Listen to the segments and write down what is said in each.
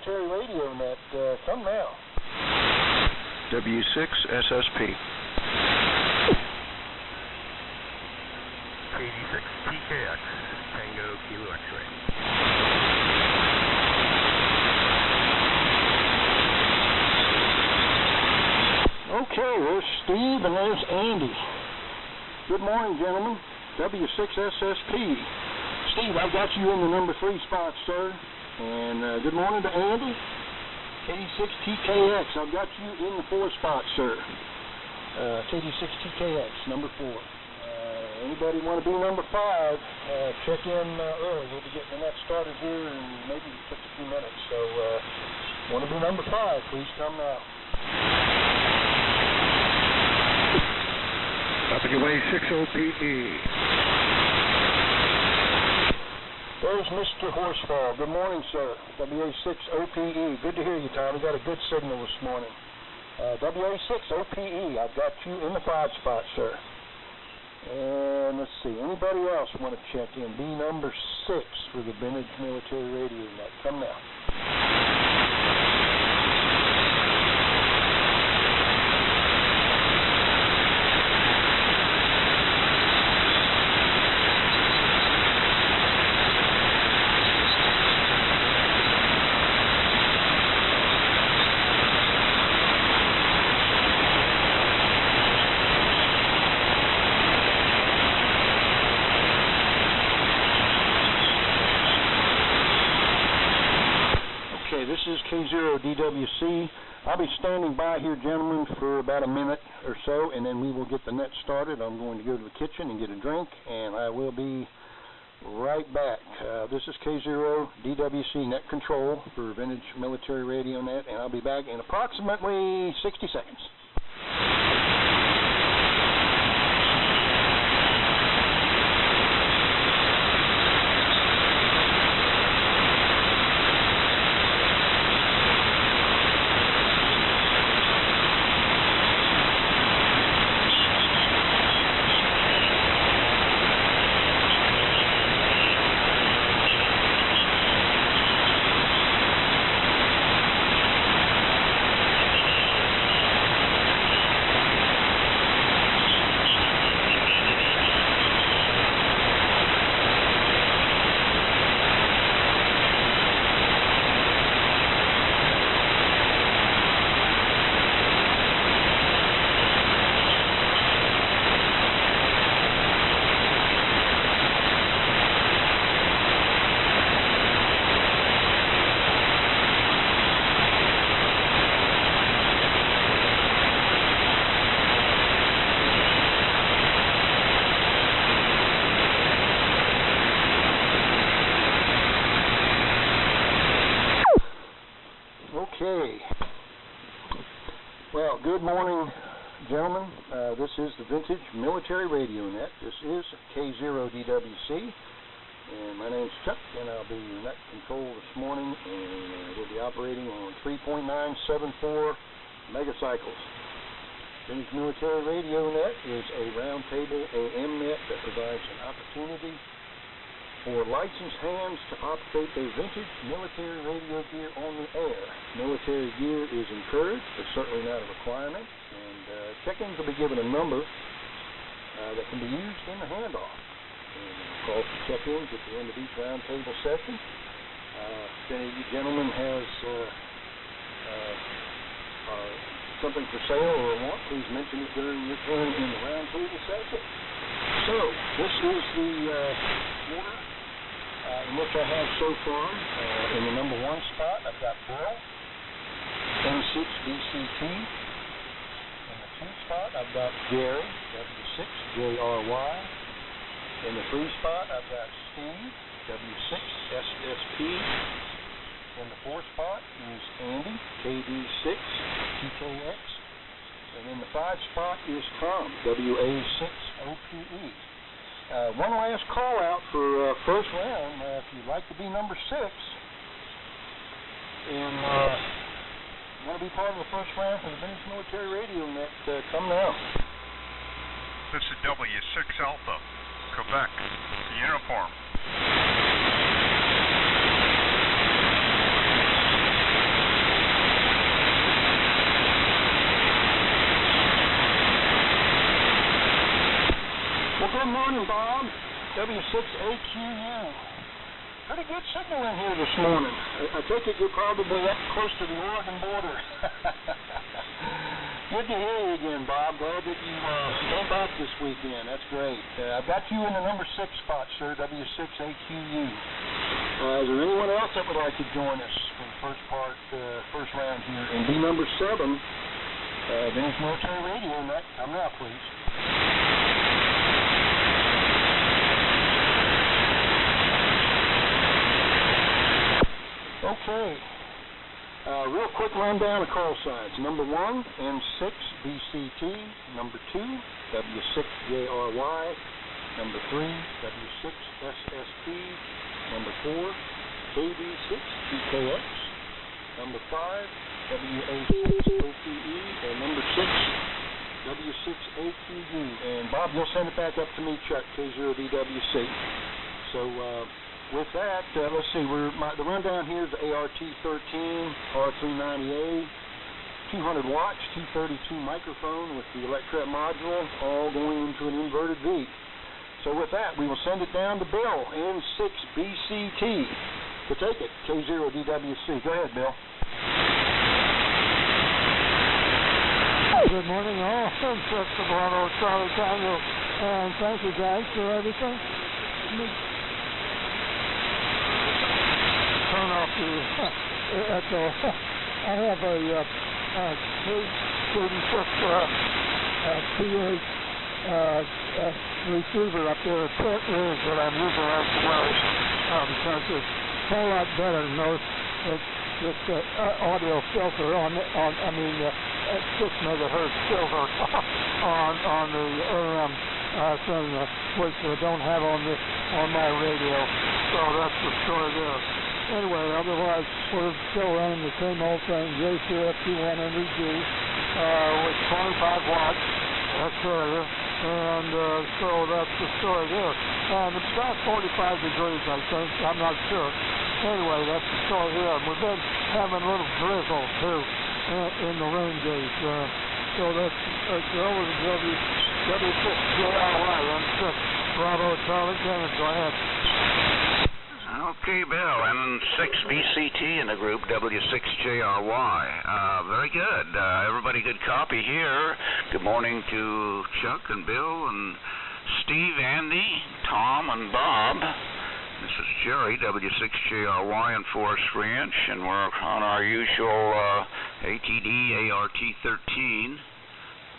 Military Radio Net. Come now. W6SSP. KD6 TKX, Tango Kilo X-ray. Okay, there's Steve and there's Andy. Good morning, gentlemen. W6SSP. Steve, I've got you in the number 3 spot, sir. And good morning to Andy. KD6 TKX, I've got you in the 4 spot, sir. KD6 TKX, number 4. Anybody want to be number 5, check in early. We'll be getting the net started here in maybe just a few minutes. So, want to be number 5, please come now. WA6OPE. There's Mr. Horsefall. Good morning, sir. WA6OPE. Good to hear you, Tom. We got a good signal this morning. WA6OPE. I've got you in the 5 spot, sir. And let's see. Anybody else want to check in? Be number 6 for the Vintage Military Radio Net. Come now. This is K0DWC. I'll be standing by here, gentlemen, for about a minute or so, and then we will get the net started. I'm going to go to the kitchen and get a drink, and I will be right back. This is K0DWC Net Control for Vintage Military Radio Net, and I'll be back in approximately 60 seconds. Okay. Well, good morning, gentlemen. This is the Vintage Military Radio Net. This is K0DWC, and my name's Chuck, and I'll be your net control this morning, and we'll be operating on 3.974 megacycles. Vintage Military Radio Net is a roundtable AM net that provides an opportunity for licensed hands to operate their vintage military radio gear on the air. Military gear is encouraged, but certainly not a requirement, and check-ins will be given a number that can be used in the handoff. And call for check-ins at the end of each roundtable session. If any of you gentlemen has something for sale or want, please mention it during your turn in the roundtable session. So, this is the order in which I have so far. In the number 1 spot, I've got Bill, N6BCT. In the 2 spot, I've got Gary, W6JRY. In the 3 spot, I've got Steve, W6SSP. In the 4 spot is Andy, KD6TKX. And in the 5 spot is Tom, WA6OPE. One last call out for first round. If you'd like to be number 6 and want to be part of the first round for the Vintage Military Radio Net, come now. This is W6 Alpha, Quebec, uniform. morning, Bob. W6AQU. Pretty good signal in here this morning. I take it you're probably up close to the Oregon border. Good to hear you again, Bob. Glad that you came back this weekend. That's great. I've got you in the number 6 spot, sir, W6AQU. Is there anyone else that would like to join us for the first round here? And be number 7, Vintage Military Radio. Come now, please. Okay. Real quick rundown of call signs. Number 1, M6BCT. Number 2, W6JRY. Number 3, W6SSP. Number 4, KB6PKX. Number 5, WA6OPE. And number 6, W6AQU. And Bob, you'll send it back up to me, Chuck, K0DWC. So, with that, let's see, the rundown here is the ART-13, R390A, 200 watts, 232 microphone with the electret module, all going into an inverted V. So with that, we will send it down to Bill, N6BCT, to take it, K0DWC. Go ahead, Bill. Good morning, all. I'm Chuck Bravo, Charlie Tango, and thank you guys for everything. Turn off the echo. I have a K36 PH receiver up there at Port Ridge that I'm using right now because it's a whole lot better than those. It's audio filter on 6 megahertz filter on the AM thing, which I don't have on my radio. So that's the story there. Anyway, otherwise, we're still running the same old thing, JCF-T100G, with 25 watts, that's carrier, and so that's the story there. And it's about 45 degrees, I think, I'm not sure. Anyway, that's the story here. And we've been having a little drizzle, too, in the rain days. So that's over the W6JRY, M6, Bravo, Charlie, Dennis, go ahead. Okay, Bill, N6BCT in the group, W6JRY. Very good. Everybody good copy here. Good morning to Chuck and Bill and Steve, Andy, Tom, and Bob. This is Jerry, W6JRY in Forest Ranch, and we're on our usual ATD ART-13,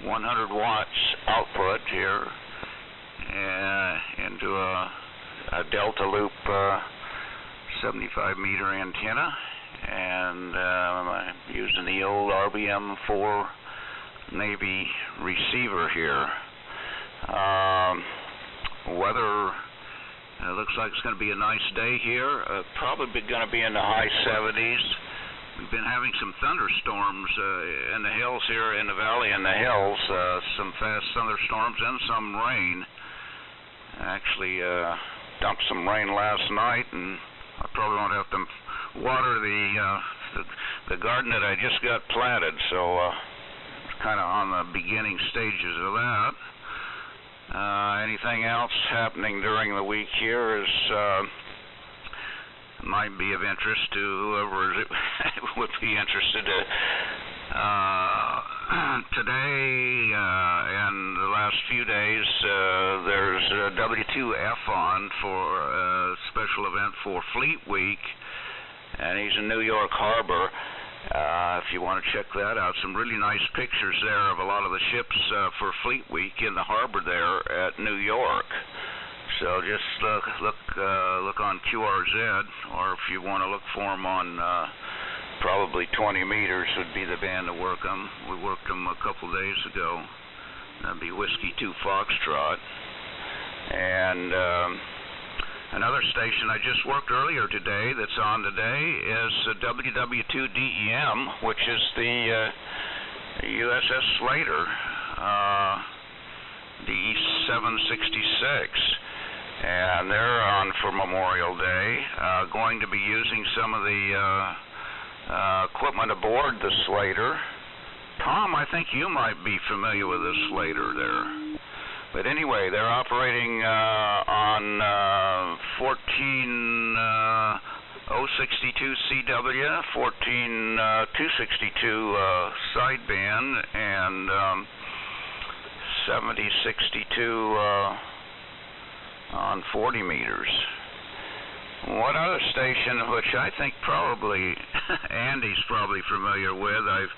100 watts output here, into a Delta Loop 75-meter antenna, and I'm using the old RBM4 Navy receiver here. Weather looks like it's going to be a nice day here. Probably going to be in the high 70s. We've been having some thunderstorms in the hills here, in the valley in the hills, some fast thunderstorms and some rain. Actually dumped some rain last night, and I probably won't have to water the garden that I just got planted, so it's kind of on the beginning stages of that. Anything else happening during the week here is might be of interest to whoever would be interested. Today and the last few days, there's W2F on for a special event for Fleet Week, and he's in New York Harbor. If you want to check that out, some really nice pictures there of a lot of the ships for Fleet Week in the harbor there at New York. So just look on QRZ, or if you want to look for them on probably 20 meters would be the band to work them. We worked them a couple days ago. That'd be Whiskey 2 Foxtrot. And another station I just worked earlier today that's on today is WW2DEM, which is the USS Slater, DE-766. And they're on for Memorial Day, going to be using some of the equipment aboard the Slater. Tom, I think you might be familiar with the Slater there. But anyway, they're operating on 14062 CW, 14262 sideband, and 7062 on 40 meters. One other station, which I think probably Andy's probably familiar with, I've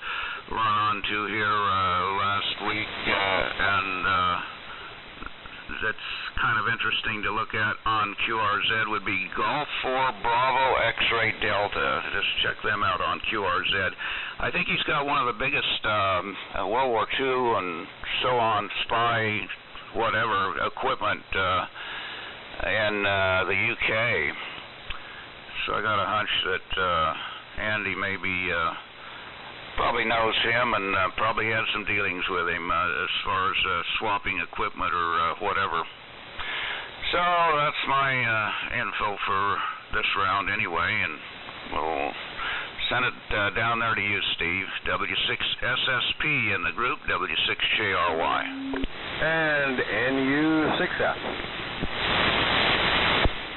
run onto here last week, and that's kind of interesting to look at on QRZ, would be Golf 4 Bravo X-Ray Delta. Just check them out on QRZ. I think he's got one of the biggest World War II and so on spy whatever equipment in the UK. So I got a hunch that Andy maybe probably knows him and probably had some dealings with him as far as swapping equipment or whatever. So that's my info for this round anyway, and we'll send it down there to you, Steve. W6SSP in the group, W6JRY. And NU6F.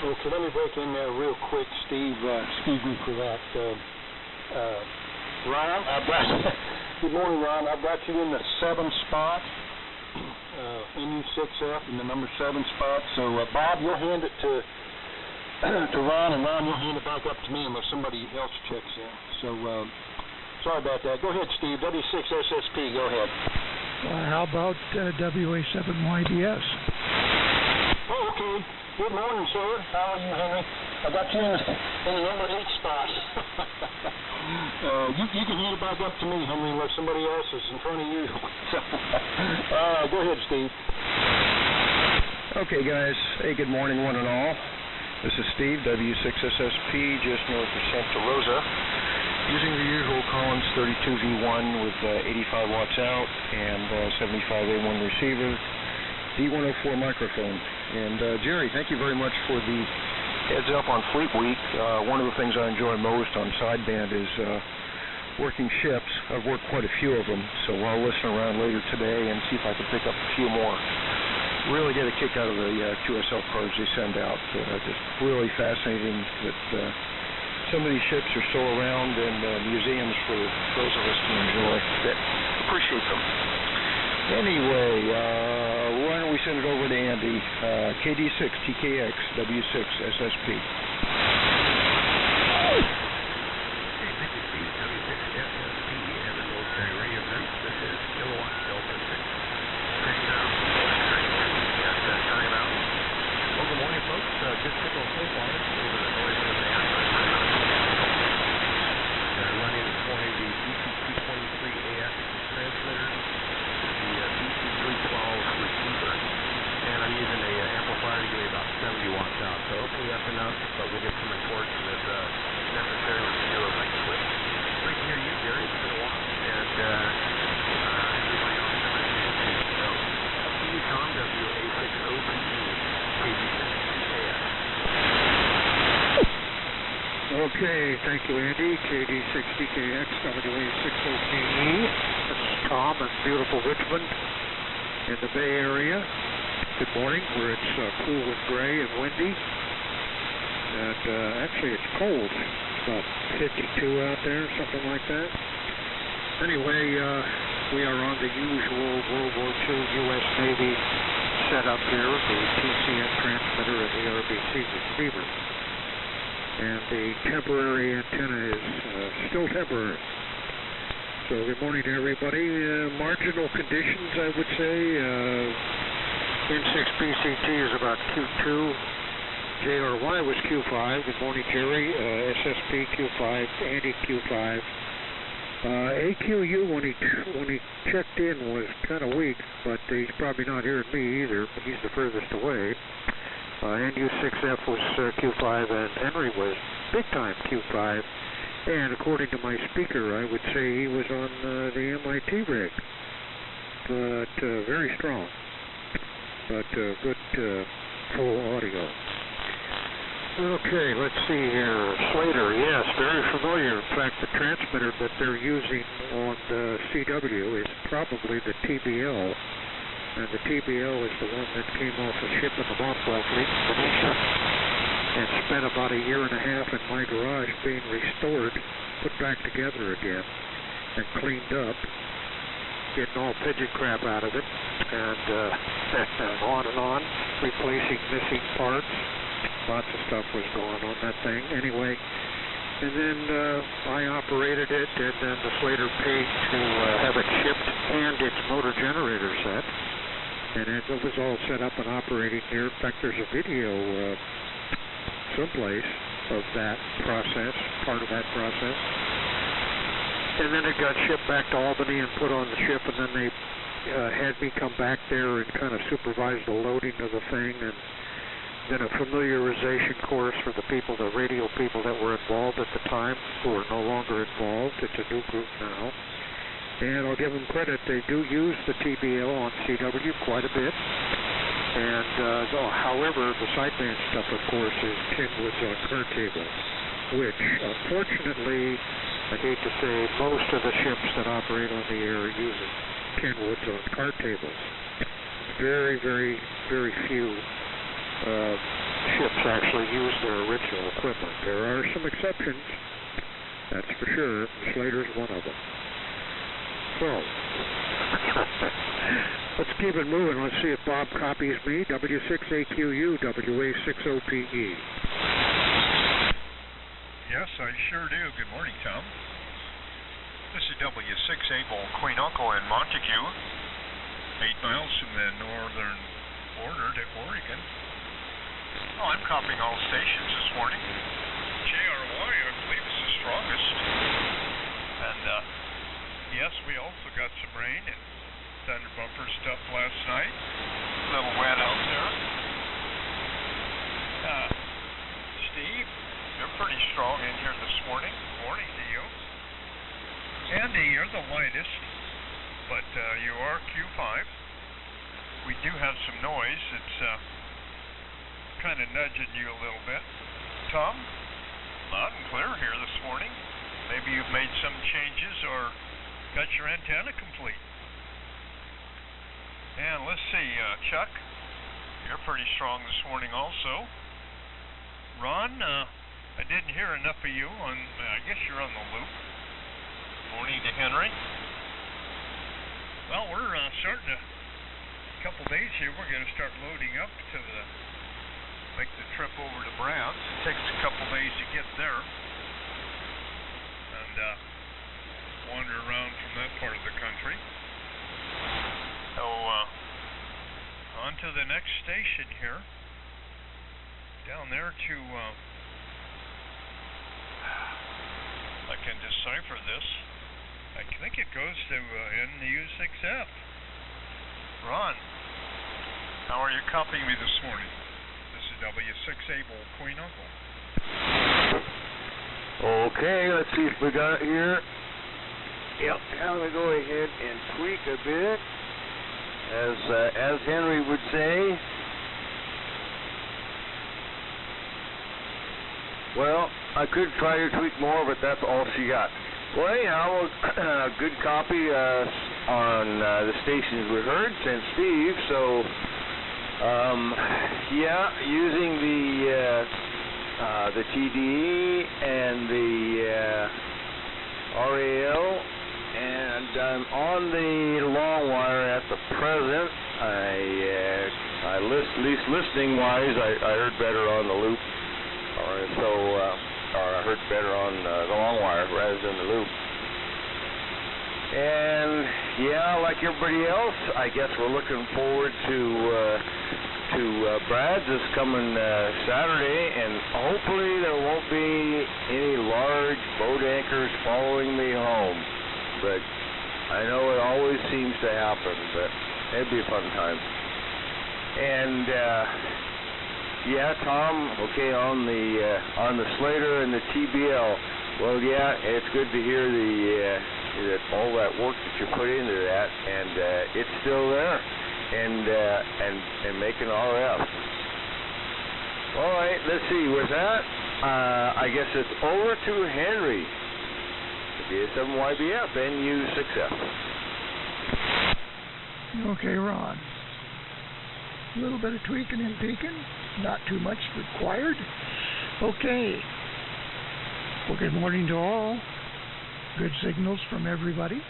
Okay, let me break in there real quick, Steve. Excuse me for that. Ron, good morning, Ron. I've got you in the 7 spot, NU6F in the number 7 spot. So, Bob, you'll hand it to Ron, and Ron, you'll hand it back up to me unless somebody else checks in. So, sorry about that. Go ahead, Steve. W6SSP, go ahead. How about WA7YDS? Oh, okay. Good morning, sir. How are you, Henry? I got you in the number 8 spot. You can hand it back up to me, Henry, unless somebody else is in front of you. Go ahead, Steve. Okay, guys. Hey, good morning, one and all. This is Steve, W6SSP, just north of Santa Rosa, using the usual Collins 32V1 with 85 watts out and 75A1 receiver, D104 microphone. And Jerry, thank you very much for the heads up on Fleet Week. One of the things I enjoy most on sideband is working ships. I've worked quite a few of them, so I'll listen around later today and see if I can pick up a few more. Really get a kick out of the QSL cards they send out. Just really fascinating that so many ships are still around and museums for those of us to enjoy that appreciate them. Anyway, why don't we send it over to Andy, KD6TKX, W6SSP. Okay, thank you, Andy. KD6DKX, WA60PE. This is Tom in beautiful Richmond in the Bay Area. Good morning, where it's cool and gray and windy. And actually, it's cold. It's about 52 out there, something like that. Anyway, we are on the usual World War II U.S. Navy setup here, the TCN transmitter and the RBC receiver. And the temporary antenna is still temporary. So good morning to everybody. Marginal conditions, I would say. N6BCT is about Q2. JRY was Q5. Good morning, Jerry. SSP Q5. Andy Q5. AQU, when he checked in, was kind of weak, but he's probably not hearing me either. He's the furthest away. NU6F was Q5, and Henry was big time Q5. And according to my speaker, I would say he was on the MIT rig. But very strong. But good full audio. Okay, let's see here. Slater, yes, very familiar. In fact, the transmitter that they're using on the CW is probably the TBL And the TBL is the one that came off a ship in the mothball fleet, and spent about a year and a half in my garage being restored, put back together again, and cleaned up, getting all pigeon crap out of it, and on, replacing missing parts. Lots of stuff was going on that thing. Anyway, and then I operated it, and then the Slater paid to have it shipped and its motor generator set. And it was all set up and operating here. In fact, there's a video someplace of that process, part of that process. And then it got shipped back to Albany and put on the ship, and then they had me come back there and kind of supervise the loading of the thing, and then a familiarization course for the people, the radio people that were involved at the time, who are no longer involved. It's a new group now. And I'll give them credit, they do use the TBL on CW quite a bit. And however, the sideband stuff, of course, is Kenwood's on turntable, which, unfortunately, I hate to say, most of the ships that operate on the air are using Kenwood's on card tables. Very, very, very few ships actually use their original equipment. There are some exceptions, that's for sure. Slater's one of them. So, let's keep it moving. Let's see if Bob copies me. W6AQU, WA60PE. Yes, I sure do. Good morning, Tom. This is W6 Able Queen Uncle in Montague, 8 miles from the northern border to Oregon. Oh, I'm copying all stations this morning. JRY, I believe, is the strongest. And, yes, we also got some rain and thunder bumper stuff last night. A little wet out there. Steve, you're pretty strong in here this morning. Morning to you. Andy, you're the lightest, but you are Q5. We do have some noise. It's kind of nudging you a little bit. Tom, loud and clear here this morning. Maybe you've made some changes or got your antenna complete. And let's see, Chuck, you're pretty strong this morning also. Ron, I didn't hear enough of you on, I guess you're on the loop. Morning to Henry. Well, we're starting to, a couple days here, we're going to start loading up to make the trip over to Browns. It takes a couple days to get there. And, wander around from that part of the country. So, on to the next station here. Down there to, I can decipher this. I think it goes to NU6F. Ron, how are you copying me this morning? This is W6 Able Queen Uncle. Okay, let's see if we got it here. Yep, now we go ahead and tweak a bit, as Henry would say. Well, I could try to tweak more, but that's all she got. Well, anyhow, good copy on the stations we heard, sent Steve. So, yeah, using the TDE and the RAL, and I'm on the long wire at the present. At least listening wise, I heard better on the loop, or I heard better on the long wire rather than the loop. And yeah, like everybody else, I guess we're looking forward to Brad's this coming Saturday, and hopefully there won't be any large boat anchors following me home. But I know it always seems to happen, but it'd be a fun time. And yeah, Tom, okay, on the Slater and the TBL. Well, yeah, it's good to hear that all that work that you put into that, and it's still there, and making RF. All right, let's see. With that, I guess it's over to Henry. BS7YBF, NU6F. Okay, Ron. A little bit of tweaking and peeking, not too much required. Okay. Well, good morning to all. Good signals from everybody.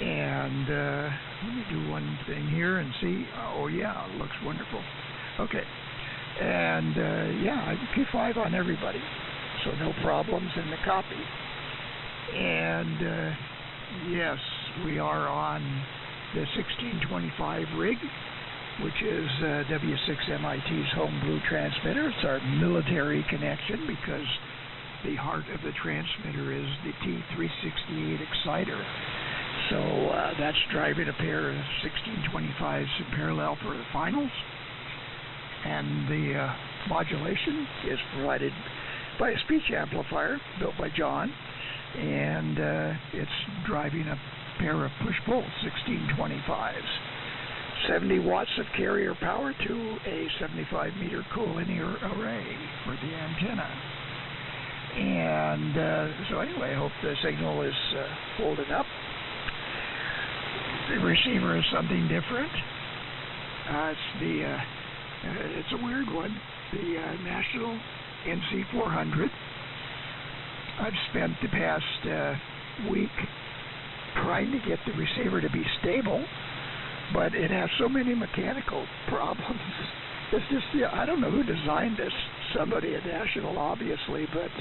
And let me do one thing here and see. Oh, yeah, it looks wonderful. Okay. And, yeah, P5 on everybody, so no problems in the copy. And, yes, we are on the 1625 rig, which is W6MIT's home blue transmitter. It's our military connection because the heart of the transmitter is the T368 exciter. So that's driving a pair of 1625s in parallel for the finals. And the modulation is provided by a speech amplifier built by John. And it's driving a pair of push-pull 1625s. 70 watts of carrier power to a 75-meter collinear array for the antenna. And so anyway, I hope the signal is holding up. The receiver is something different. It's a weird one. The National NC400. I've spent the past week trying to get the receiver to be stable, but it has so many mechanical problems. It's just, I don't know who designed this. Somebody at National, obviously, but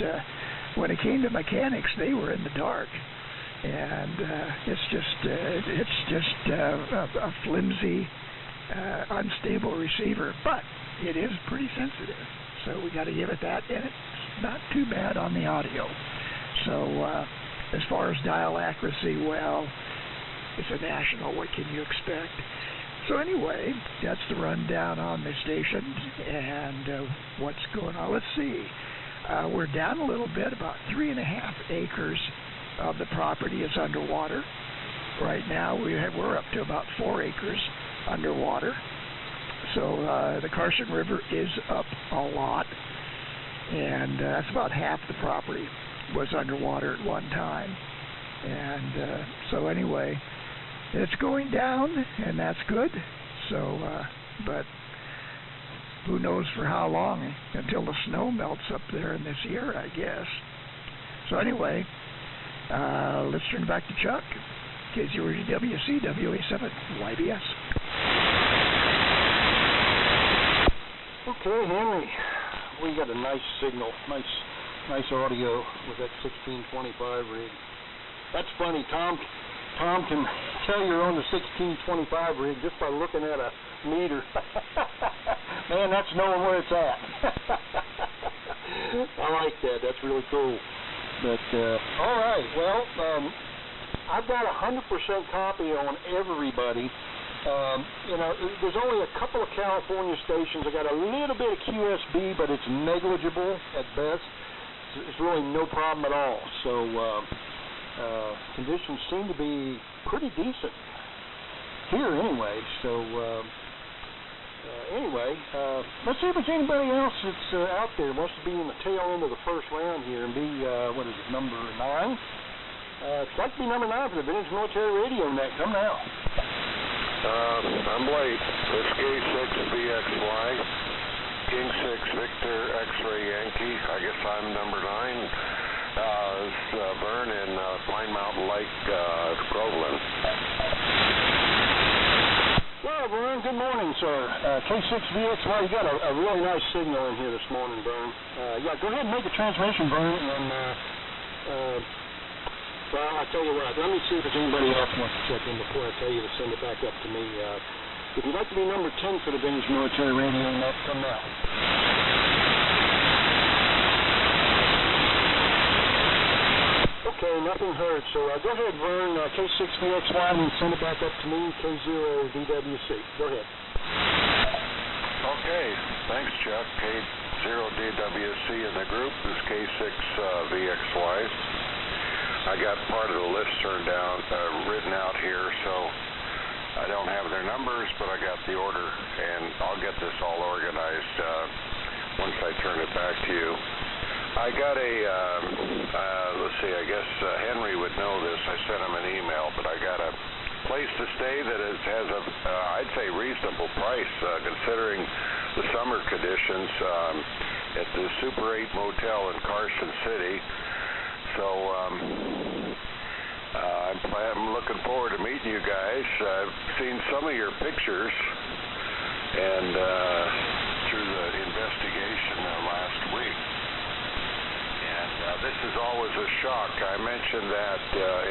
when it came to mechanics, they were in the dark. And it's just a flimsy, unstable receiver, but it is pretty sensitive. So we got to give it that, and it's not too bad on the audio. So as far as dial accuracy, well, it's a National. What can you expect? So anyway, that's the rundown on the station and what's going on. Let's see. We're down a little bit. About 3.5 acres of the property is underwater. Right now, we're up to about 4 acres underwater. So the Carson River is up a lot, and that's about half the property was underwater at one time. And so anyway, it's going down, and that's good. So, but who knows for how long, until the snow melts up there in the Sierra, I guess. So anyway, let's turn back to Chuck, K0WC, WA7, YBS. Okay, Henry, we got a nice signal, nice audio with that 1625 rig. That's funny, Tom can tell you're on the 1625 rig just by looking at a meter. Man, that's knowing where it's at. I like that. That's really cool. But all right, well, I've got 100% copy on everybody. There's only a couple of California stations. I got a little bit of QSB, but it's negligible at best. It's really no problem at all. So conditions seem to be pretty decent here anyway. So let's see if there's anybody else that's out there wants to be in the tail end of the first round here and be, number 9? It's like to be number 9 for the Vintage Military Radio Net. Come now. I'm late. This K6VXY, King 6 Victor X-Ray Yankee. I guess I'm number 9. It's Vern in Pine Mountain Lake, Groveland. Well, Vern, good morning, sir. K6VXY, you got a really nice signal in here this morning, Vern. Yeah, go ahead and make a transmission, Vern, and well, I'll tell you what, let me see if there's anybody else who wants to check in before I tell you to send it back up to me. If you'd like to be number 10 for the Vintage Military Radio Net, come now. Okay, nothing heard, so go ahead, Vern, K6VXY, and send it back up to me, K0DWC. Go ahead. Okay, thanks, Chuck. K0DWC in the group is K6VXY. I got part of the list written out here, so I don't have their numbers, but I got the order, and I'll get this all organized once I turn it back to you. I got let's see, I guess Henry would know this. I sent him an email, but I got a place to stay that has a, I'd say, reasonable price considering the summer conditions at the Super 8 Motel in Carson City. So I'm looking forward to meeting you guys. I've seen some of your pictures and through the investigation last week. And this is always a shock. I mentioned that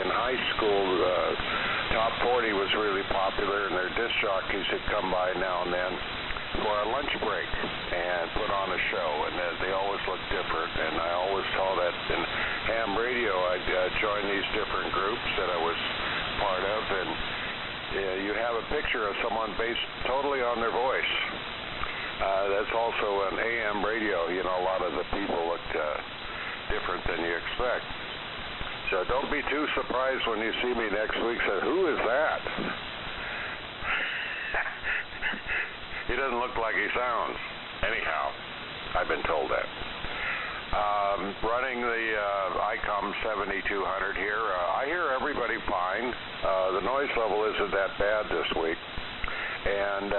in high school, Top 40 was really popular, and their disc jockeys would come by now and then for a lunch break and put on a show, and they always looked different. And I always saw that in ham radio. I'd join these different groups that I was part of, and you have a picture of someone based totally on their voice. That's also an AM radio. You know, a lot of the people looked different than you expect. So don't be too surprised when you see me next week. Say, who is that? He doesn't look like he sounds. Anyhow, I've been told that. Running the ICOM 7200 here. I hear everybody fine. The noise level isn't that bad this week. And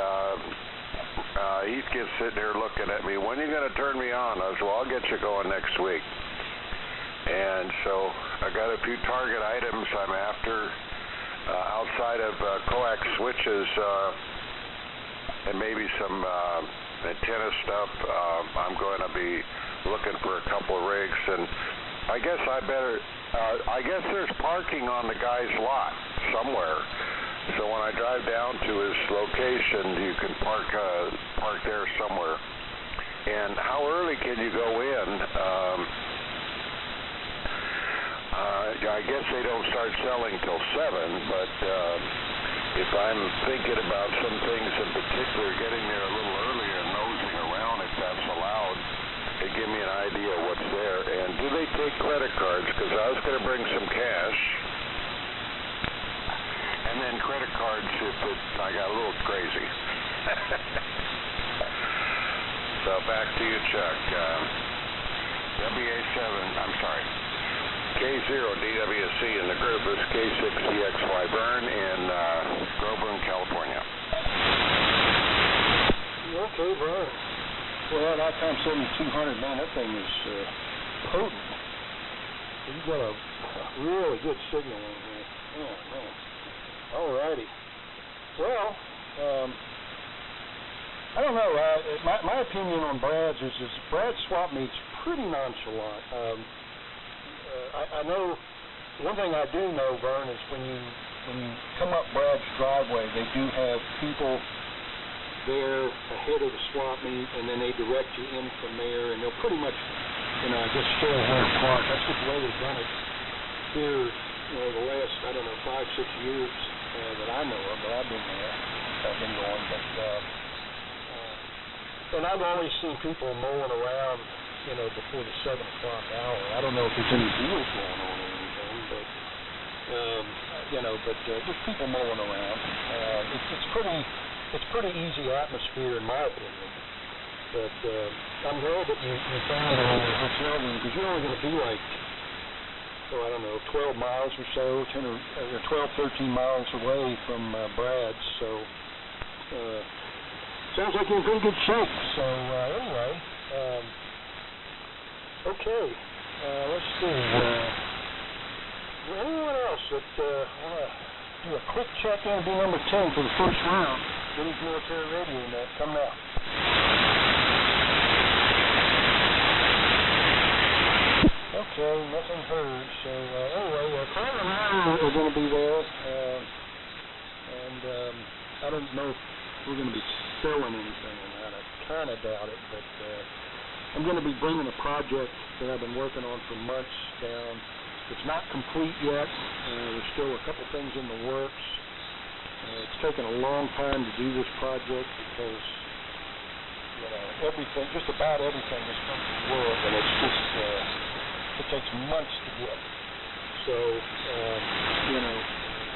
he's just sitting here looking at me. When are you going to turn me on? I said, well, I'll get you going next week. And so I got a few target items I'm after outside of coax switches and maybe some antenna stuff. I'm going to be looking for a couple of rigs, and I guess I guess there's parking on the guy's lot somewhere. So when I drive down to his location, you can park there somewhere. And how early can you go in? I guess they don't start selling till 7, but if I'm thinking about some things in particular, getting there a little earlier and nosing around if that's allowed, they give me an idea of what's there. And do they take credit cards? Because I was going to bring some cash. And then credit cards I got a little crazy. So back to you, Chuck. K0DWC in the group is K6VXY Vern in Groveland, California. Okay, Vern. Well, that ICOM 7200, man, that thing is potent. You've got a really good signal in here. Oh, man. All righty. Well, I don't know. My opinion on Brad's is Brad's swap meet's pretty nonchalant. I know one thing I do know, Vern, is when you come up Brad's driveway, they do have people there ahead of the swap meet, and then they direct you in from there, and they'll pretty much, just stay where to park. That's just the way they've done it here, the last, 5-6 years that I know of, but I've been there. I've been going, and I've always seen people mowing around, before the 7 o'clock hour. I don't know if there's any deals going on or anything, but, just people mowing around. It's pretty easy atmosphere in my opinion. But I'm glad that you found it in your hotel room, because you're only going to be like, 12 miles or so, 10 or 12, 13 miles away from Brad's. So sounds like you're in pretty good shape. So anyway. Okay, let's see. Anyone else that want to do a quick check-in, be number 10 for the first round? Vintage Military Radio Net coming out. Okay, nothing heard. So anyway, Carter and I are going to be there, and I don't know if we're going to be selling anything or not. I kind of doubt it, but I'm going to be bringing a project that I've been working on for months down. It's not complete yet. There's still a couple things in the works. It's taken a long time to do this project because, everything, just about everything has come to the world, and it's just, it takes months to get. So,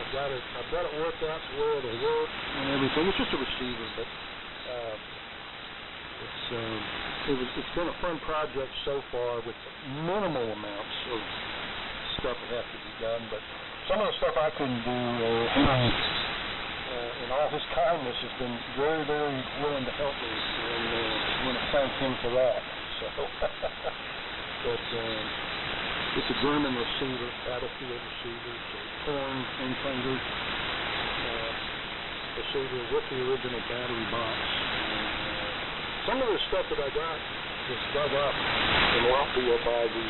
I've got it worked out to where it'll work and everything. It's just a receiver, but it's been a fun project so far with minimal amounts of stuff that have to be done. But so some of the stuff I couldn't do, in all his kindness, has been very, very willing to help me, and I want to thank him for that. So, but it's a German receiver, battlefield receiver, it's a corn impringer receiver with the original battery box. And, some of the stuff that I got was dug up in Latvia by the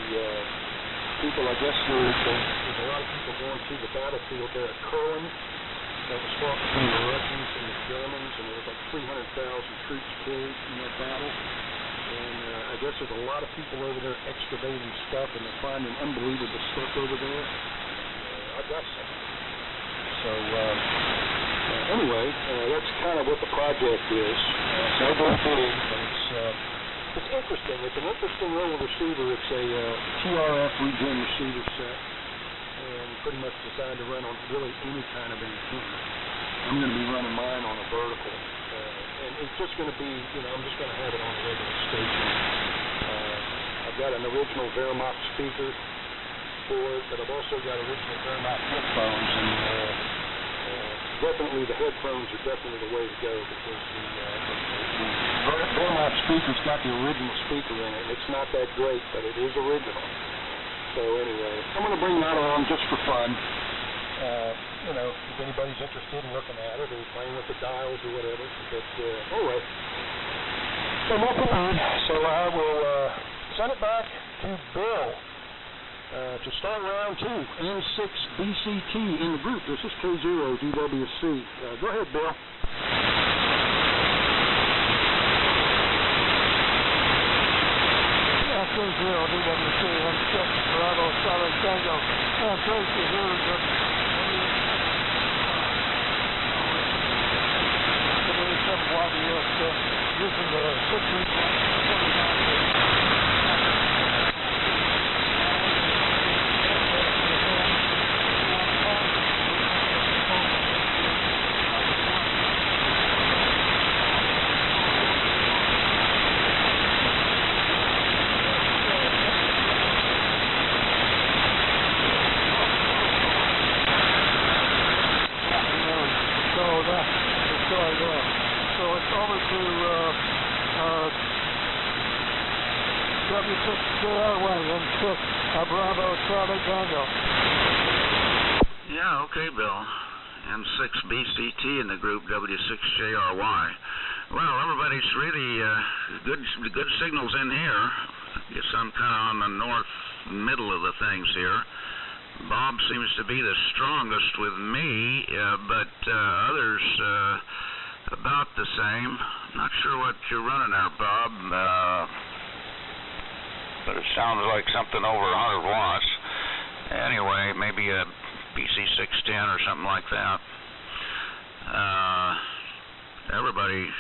people. I guess there's a lot of people going through the battlefield there at Kurland that was fought between the Russians and the Germans, and there was like 300,000 troops killed in that battle. And I guess there's a lot of people over there excavating stuff, and they're finding unbelievable stuff over there. I got some. So anyway, that's kind of what the project is. It's not very big, but it's interesting. It's an interesting little receiver. It's a TRF regen receiver set, and pretty much designed to run on really any kind of antenna. I'm going to be running mine on a vertical, and it's just going to be, I'm just going to have it on a regular station. I've got an original Wehrmacht speaker for it, but I've also got original Wehrmacht headphones, and definitely the headphones are definitely the way to go, because the Wehrmacht speaker's got the original speaker in it. It's not that great, but it is original. So anyway, I'm going to bring that on just for fun. If anybody's interested in looking at it or playing with the dials or whatever. But anyway, so nothing on. So I will send it back to Bill to start round 2, N6 BCT in the group. This is K0DWC. Go ahead, Bill. K0DWC, N6 Bravo Solid Tango. Tracy, here's using the 6-inch Bravo Charlie Tango. Yeah, okay, Bill. N6 BCT in the group W6JRY. Well, everybody's really good signals in here. Guess I'm kind of on the north middle of the things here. Bob seems to be the strongest with me, but others about the same. Not sure what you're running there, Bob. But it sounds like something over 100 watts. Anyway, maybe a BC610 or something like that. Everybody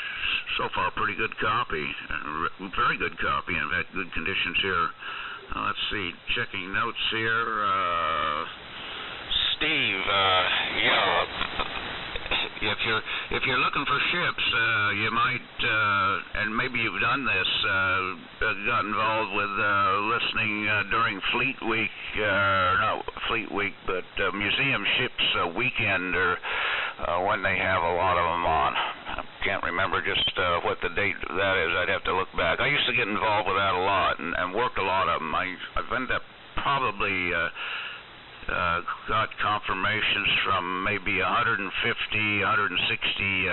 so far pretty good copy. Very good copy. In fact, good conditions here. Let's see. Checking notes here. Steve, if you're looking for ships, you might, and maybe you've done this, got involved with listening during Fleet Week, not Fleet Week, but Museum Ships Weekend, or when they have a lot of them on. I can't remember just what the date of that is. I'd have to look back. I used to get involved with that a lot and worked a lot of them. I've ended up probably got confirmations from maybe 150, 160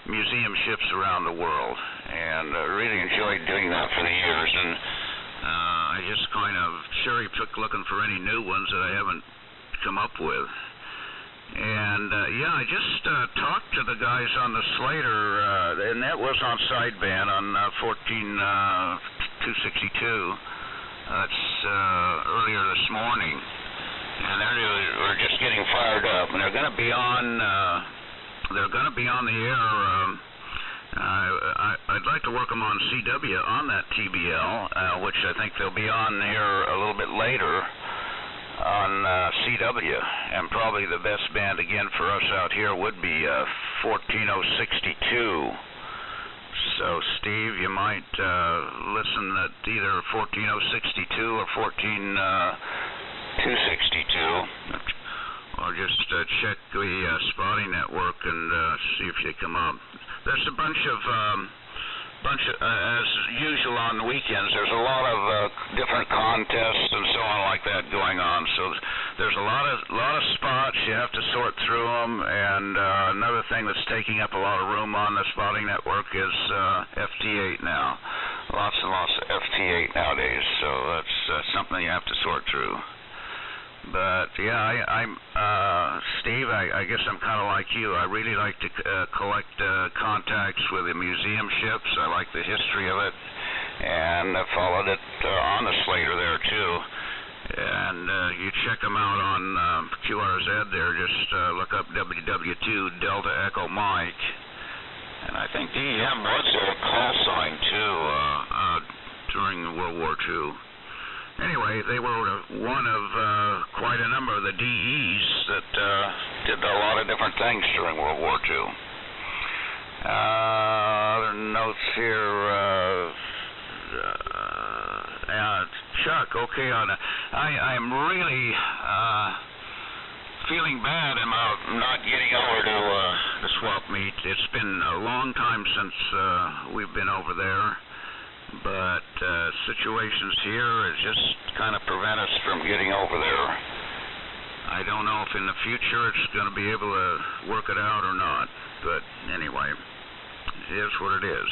museum ships around the world, and really enjoyed doing that for the years. And I just kind of cherry-picked looking for any new ones that I haven't come up with. And I just talked to the guys on the Slater, and that was on sideband on 14262. That's earlier this morning. And we're just getting fired up, and they're going to be on. They're going to be on the air. I'd like to work them on CW on that TBL, which I think they'll be on here a little bit later on CW. And probably the best band again for us out here would be 14062. So Steve, you might listen at either 14062 or 14262, or check the spotting network and see if they come up. There's a bunch of as usual on the weekends, there's a lot of different contests and so on like that going on. So there's a lot of spots. You have to sort through them. And another thing that's taking up a lot of room on the spotting network is FT8 now. Lots and lots of FT8 nowadays. So that's something you have to sort through. But yeah, I'm Steve. I guess I'm kind of like you. I really like to collect contacts with the museum ships. I like the history of it, and I followed it on the Slater there too. And you check them out on QRZ there. Just look up WW2 Delta Echo Mike, and I think DEM was their call sign too during World War II. Anyway, they were one of quite a number of the DEs that did a lot of different things during World War II. Other notes here. Chuck, okay, I'm really feeling bad about not getting over to the swap meet. It's been a long time since we've been over there. But situations here just kind of prevent us from getting over there. I don't know if in the future it's going to be able to work it out or not. But anyway, it is what it is.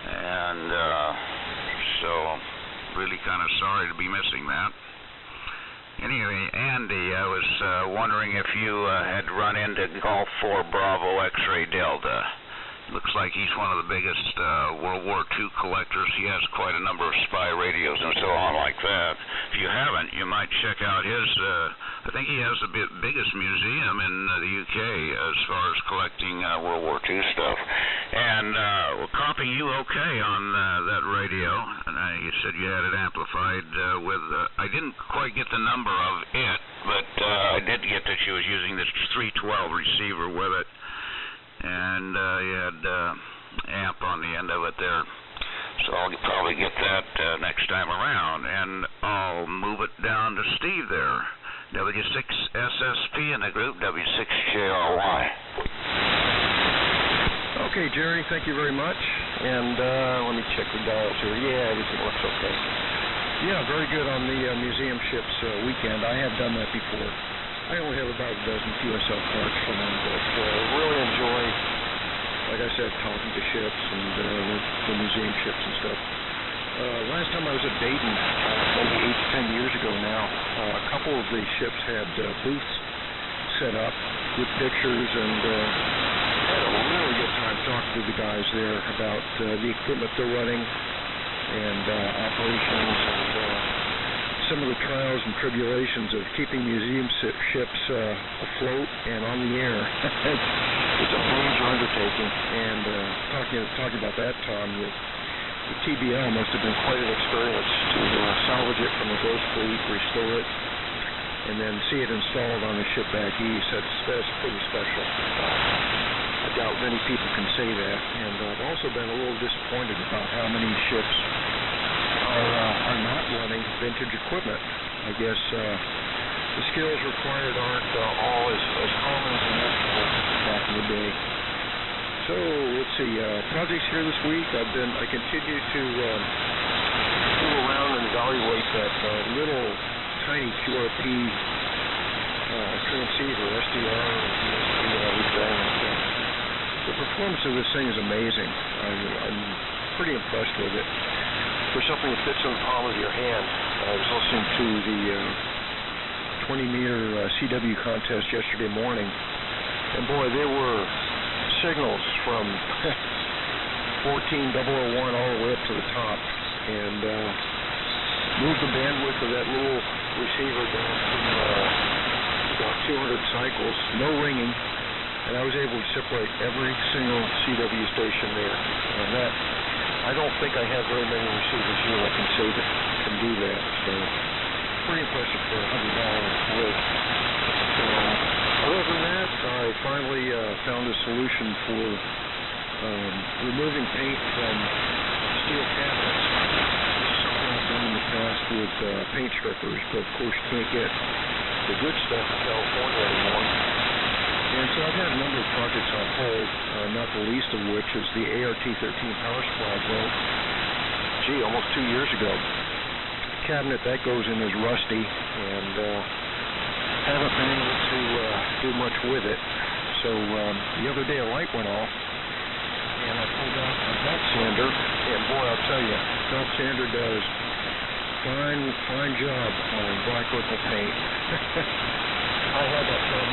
And so really kind of sorry to be missing that. Anyway, Andy, I was wondering if you had run into Golf 4 Bravo X-Ray Delta. Looks like he's one of the biggest World War II collectors. He has quite a number of spy radios and so on like that. If you haven't, you might check out his, I think he has the biggest museum in the UK as far as collecting World War II stuff. And we're copying you okay on that radio. And you said you had it amplified with, I didn't quite get the number of it, but I did get that she was using this 312 receiver with it. And you had amp on the end of it there. So I'll probably get that next time around. And I'll move it down to Steve there. W6SSP in the group, W6JRY. Okay, Jerry, thank you very much. And let me check the dials here. Yeah, everything looks okay. Yeah, very good on the museum ships weekend. I have done that before. I only have about a dozen QSL cards from them, but really enjoy, like I said, talking to ships and the museum ships and stuff. Last time I was at Dayton, maybe 8 to 10 years ago now, a couple of the ships had booths set up with pictures, and had a really good time talking to the guys there about the equipment they're running and operations and some of the trials and tribulations of keeping museum ships afloat and on the air. It's a major undertaking, and talking about that, Tom, the TBL must have been quite an experience to salvage it from the ghost fleet, restore it, and then see it installed on the ship back east. That's pretty special. I doubt many people can say that, and I've also been a little disappointed about how many ships are not running vintage equipment. I guess the skills required aren't all as common as they used to be back in the day. So let's see, projects here this week. I continue to fool around and evaluate that little tiny QRP transceiver, SDR, and everything. The performance of this thing is amazing. I'm pretty impressed with it. For something that fits in the palm of your hand. I was listening to the 20-meter CW contest yesterday morning, and boy, there were signals from 14,001 all the way up to the top, and moved the bandwidth of that little receiver down to about 200 cycles, no ringing, and I was able to separate every single CW station there. And that, I don't think I have very many receivers here that can say that can do that. So pretty impressive for $100 with. Other than that, I finally found a solution for removing paint from steel cabinets. This is something I've done in the past with paint strippers, but of course you can't get the good stuff in California anymore. had a number of projects on hold, not the least of which is the ART-13 power supply built, almost 2 years ago. The cabinet that goes in is rusty, and haven't been able to do much with it. So the other day a light went off, and I pulled out a belt sander, and boy, I'll tell you, belt sander does fine job on black liquid paint. I had that done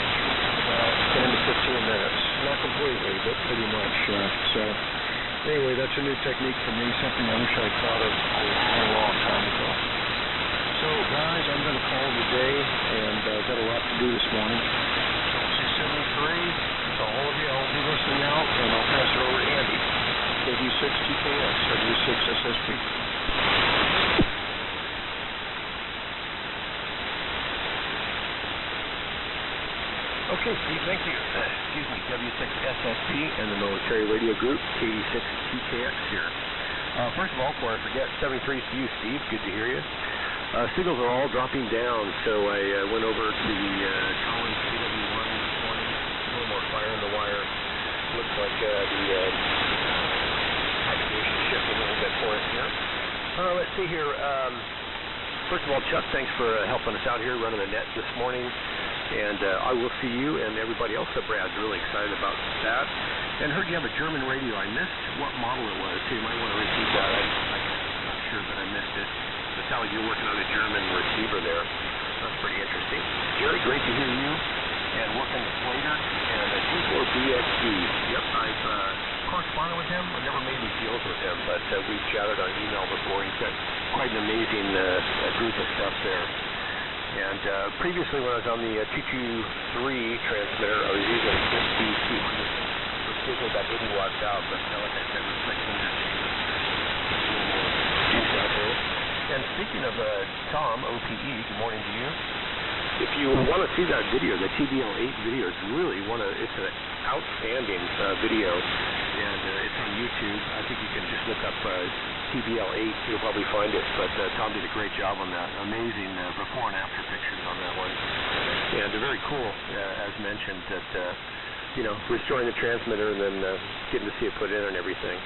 about 10 to 15 minutes, not completely, but pretty much. So anyway, that's a new technique for me, something I wish I'd thought of a long time ago. So guys, I'm going to call it a day, and got a lot to do this morning. C73, to all of you, I'll be listening out, and I'll pass it over to Andy. KD6TKX, W6SSP. Okay, Steve, thank you. Excuse me, W6SSP and the Military Radio Group, KD6TKX here. First of all, before I forget, 73 is to you, Steve. Good to hear you. Signals are all dropping down, so I went over to the Collins CW1 this morning. A little more fire in the wire. Looks like the propagation shifting a little bit for us here. Let's see here. First of all, Chuck, thanks for helping us out here running the net this morning. And I will see you and everybody else at Brad's really excited about that. And heard you have a German radio. I missed what model it was, so you might want to repeat that. I'm not sure, but I missed it. It sounds like you're working on a German receiver there. That's pretty interesting. Jerry, great to hear you. And working with Slater and G4BXD. Yep, I've corresponded with him. I've never made any deals with him, but we've chatted on email before. He's got quite an amazing group of stuff there. And previously when I was on the 223 transmitter, I was using 5200, which gives me about 80 watts out, but like I said, with 600, and speaking of Tom, OPE, good morning to you. If you want to see that video, the TBL8 video, it's an outstanding video, and it's on YouTube. I think you can just look up TBL8, you'll probably find it, but Tom did a great job on that. Amazing before and after pictures on that one. And very cool, as mentioned, that, restoring the transmitter and then getting to see it put in and everything.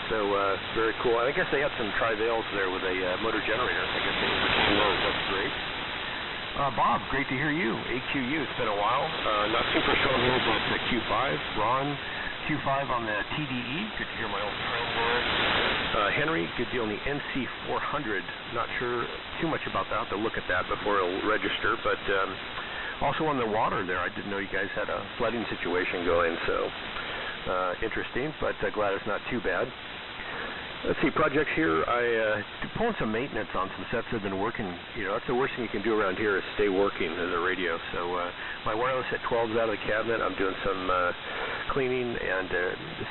So, very cool. I guess they had some tri-veils there with a motor generator. I guess they were that's great. Bob, great to hear you. AQU, it's been a while. Not super sure about the Q5. Ron, Q5 on the TDE. Good to hear my old friend there. Henry, good deal on the NC400. Not sure too much about that. I'll have to look at that before it'll register. But also on the water there, I didn't know you guys had a flooding situation going. So interesting, but glad it's not too bad. Let's see, projects here. I pulling some maintenance on some sets that have been working. That's the worst thing you can do around here is stay working as a radio. So my wireless at 12 is out of the cabinet. I'm doing some cleaning, and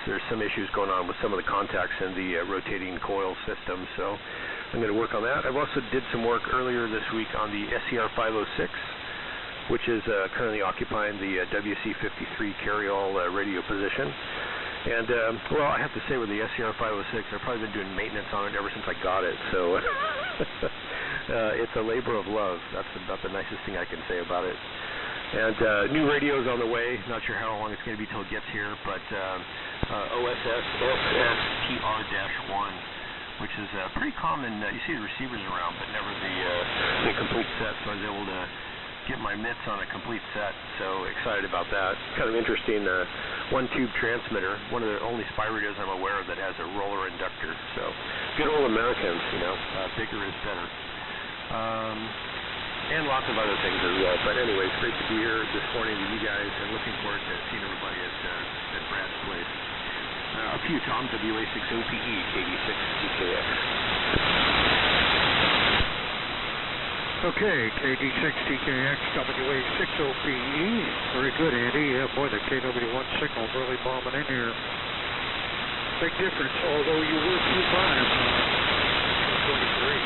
there's some issues going on with some of the contacts in the rotating coil system. So I'm going to work on that. I've also did some work earlier this week on the SCR 506, which is currently occupying the WC53 carry-all radio position. And, well, I have to say with the SCR 506, I've probably been doing maintenance on it ever since I got it. So it's a labor of love. That's about the nicest thing I can say about it. And new radio's on the way. Not sure how long it's going to be till it gets here, but OSS SSTR-1, which is pretty common. You see the receivers around, but never the complete set. So I was able to get my mitts on a complete set, so excited about that. Kind of interesting, one-tube transmitter, one of the only spy radios I'm aware of that has a roller inductor, so good old Americans, bigger is better. And lots of other things as well, but anyways, great to be here this morning with you guys, and looking forward to seeing everybody at Brad's place. A few, Tom, WA6OPE, KD6TKX. Okay, KD6TKX, WA6OPE. Very good, Andy. Yeah, boy, the KW1 signal really bombing in here. Big difference, although you were Q5 23.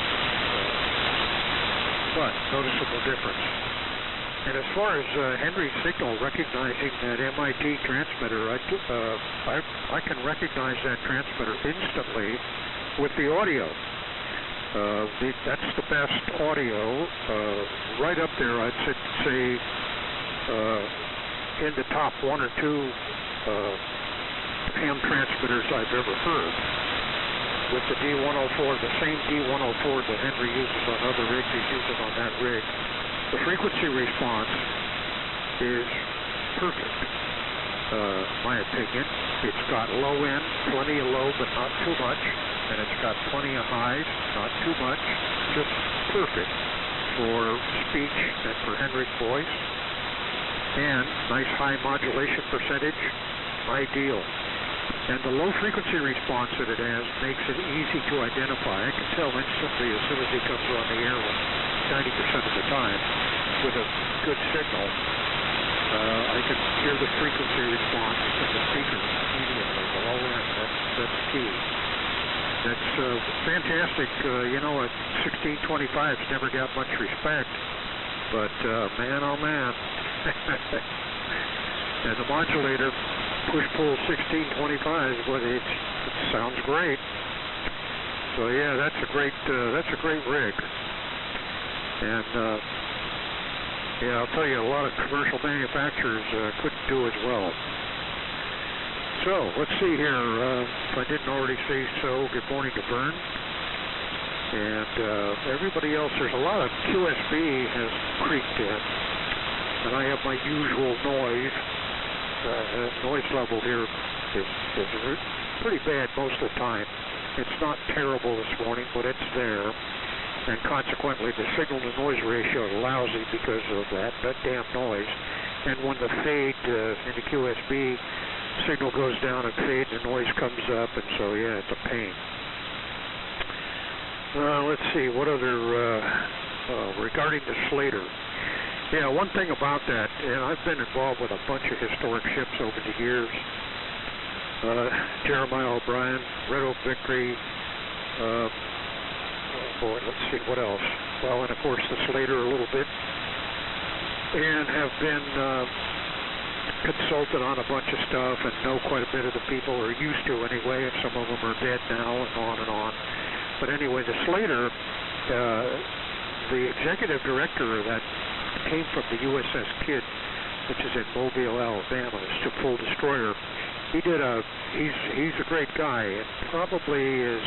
But noticeable difference. And as far as Henry's signal, recognizing that MIT transmitter, I can recognize that transmitter instantly with the audio. That's the best audio. Right up there, I'd say in the top one or two ham transmitters I've ever heard. With the D104, the same D104 that Henry uses on other rigs, he's using on that rig. The frequency response is perfect, my opinion. It's got low end, plenty of low, but not too much, and it's got plenty of highs, not too much, just perfect for speech and for Henry's voice. And nice high modulation percentage, ideal. And the low frequency response that it has makes it easy to identify. I can tell instantly as soon as he comes on the air 90% of the time with a good signal. I can hear the frequency response in the speakers immediately, the low end. That's key. That's fantastic. You know, a 1625's never got much respect, but man, oh man. And the modulator, push-pull 1625, but it sounds great. So yeah, that's a great rig. And yeah, I'll tell you, a lot of commercial manufacturers couldn't do as well. So let's see here. If I didn't already say so, good morning to Vern. And everybody else, there's a lot of QSB has creaked in. And I have my usual noise. Noise level here is pretty bad most of the time. It's not terrible this morning, but it's there. And consequently, the signal-to-noise ratio is lousy because of that damn noise. And when the fade in the QSB signal goes down and fade, the noise comes up, and so, yeah, it's a pain. Let's see, what other, regarding the Slater. Yeah, one thing about that, and I've been involved with a bunch of historic ships over the years. Jeremiah O'Brien, Red Oak Victory, let's see, what else? Well, and of course the Slater a little bit. And have been consulted on a bunch of stuff and know quite a bit of the people, or used to anyway, and some of them are dead now, and on and on. But anyway, the Slater, the executive director of that came from the USS Kidd, which is in Mobile, Alabama, a full destroyer. He's a great guy, and probably is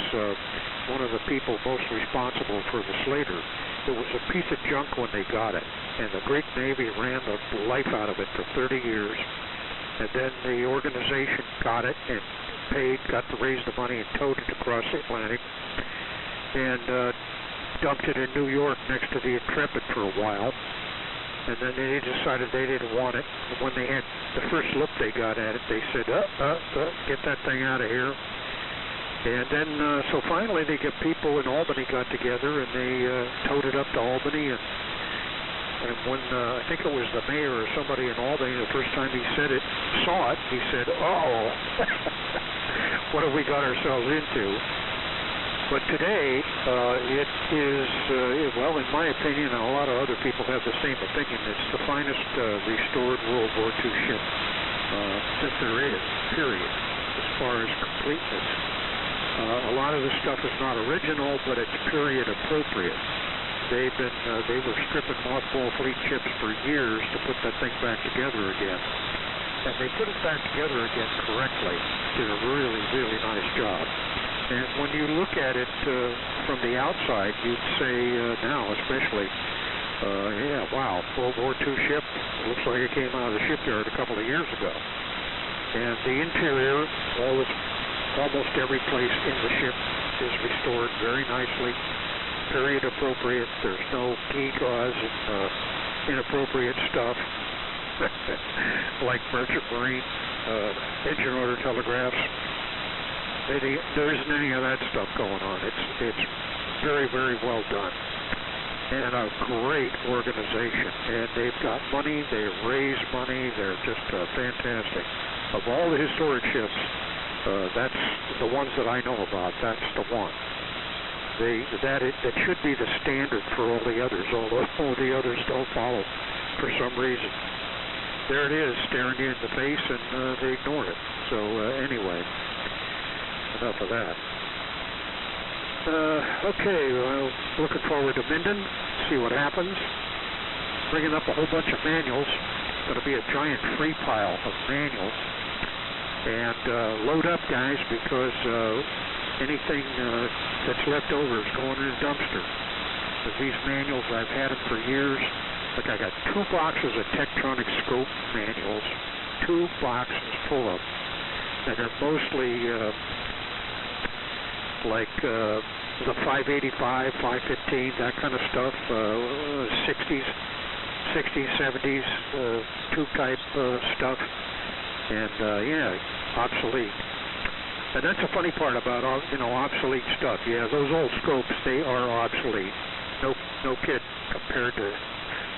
one of the people most responsible for the Slater. It was a piece of junk when they got it, and the Greek Navy ran the life out of it for 30 years, and then the organization got it and got to raise the money and towed it across the Atlantic, and dumped it in New York next to the Intrepid for a while. And then they decided they didn't want it. And when they had the first look they got at it, they said, get that thing out of here. And then, so finally they got people in Albany got together, and they towed it up to Albany. And when, I think it was the mayor or somebody in Albany, the first time he saw it, he said, uh-oh, what have we got ourselves into? But today, it is, well, in my opinion, and a lot of other people have the same opinion, it's the finest restored World War II ship that there is, period, as far as completeness. A lot of the stuff is not original, but it's period appropriate. They were stripping mothball fleet ships for years to put that thing back together again. And they put it back together again correctly. Did a really, really nice job. And when you look at it from the outside, you'd say now especially, yeah, wow, World War II ship, looks like it came out of the shipyard a couple of years ago. And the interior, almost every place in the ship is restored very nicely, period appropriate. There's no gewgaws and inappropriate stuff like merchant marine engine order telegraphs. There isn't any of that stuff going on. It's very, very well done. And a great organization. And they've got money, they raise money, they're just fantastic. Of all the historic ships, that's the ones that I know about, that's the one. That should be the standard for all the others, although all the others don't follow for some reason. There it is, staring you in the face, and they ignore it. So anyway, enough of that. Okay, well, looking forward to Minden, see what happens. Bringing up a whole bunch of manuals. going to be a giant free pile of manuals. And load up, guys, because anything that's left over is going in a dumpster. Because these manuals, I've had them for years. Look, I got 2 boxes of Tektronix scope manuals, 2 boxes full of them. And they're mostly like the 585, 515, that kind of stuff, 60s, 70s, tube type stuff, and yeah, obsolete. And that's the funny part about obsolete stuff. Yeah, those old scopes, they are obsolete. No kid compared to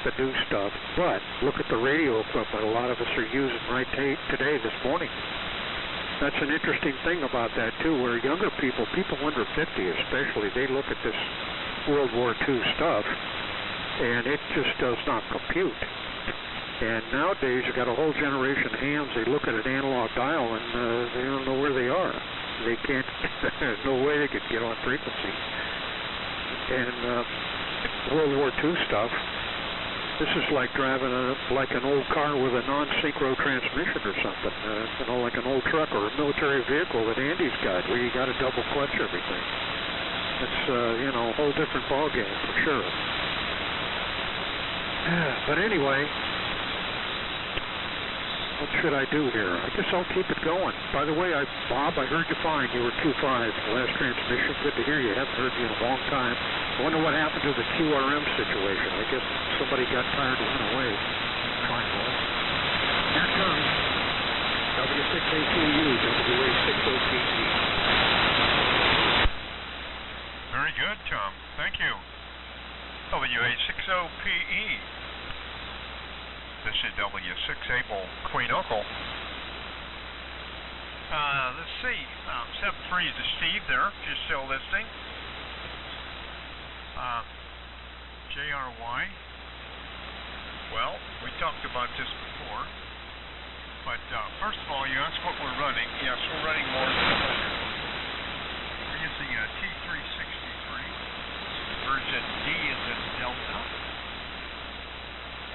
the new stuff. But look at the radio equipment a lot of us are using right today, this morning. That's an interesting thing about that too, where younger people under 50 especially, they look at this World War II stuff, and it just does not compute. And nowadays, you got a whole generation of hands. They look at an analog dial and they don't know where they are. They can't. There's no way they could get on frequency. And World War II stuff. This is like driving like an old car with a non-synchro transmission or something. Like an old truck or a military vehicle that Andy's got, where you got to double clutch everything. It's a whole different ballgame for sure. But anyway. What should I do here? I guess I'll keep it going. By the way, Bob, I heard you fine. You were 2.5 last transmission. Good to hear you. Haven't heard you in a long time. I wonder what happened to the QRM situation. I guess somebody got tired and went away. Here comes W6A2U, WA60PE. Very good, Tom. Thank you. WA60PE. This is W6A Queen Uncle. Let's see. 7-3 to Steve there, if you're still listening. JRY. Well, we talked about this before. But first of all, you asked what we're running. Yes, we're running more than we're using a T363 version D is in Delta.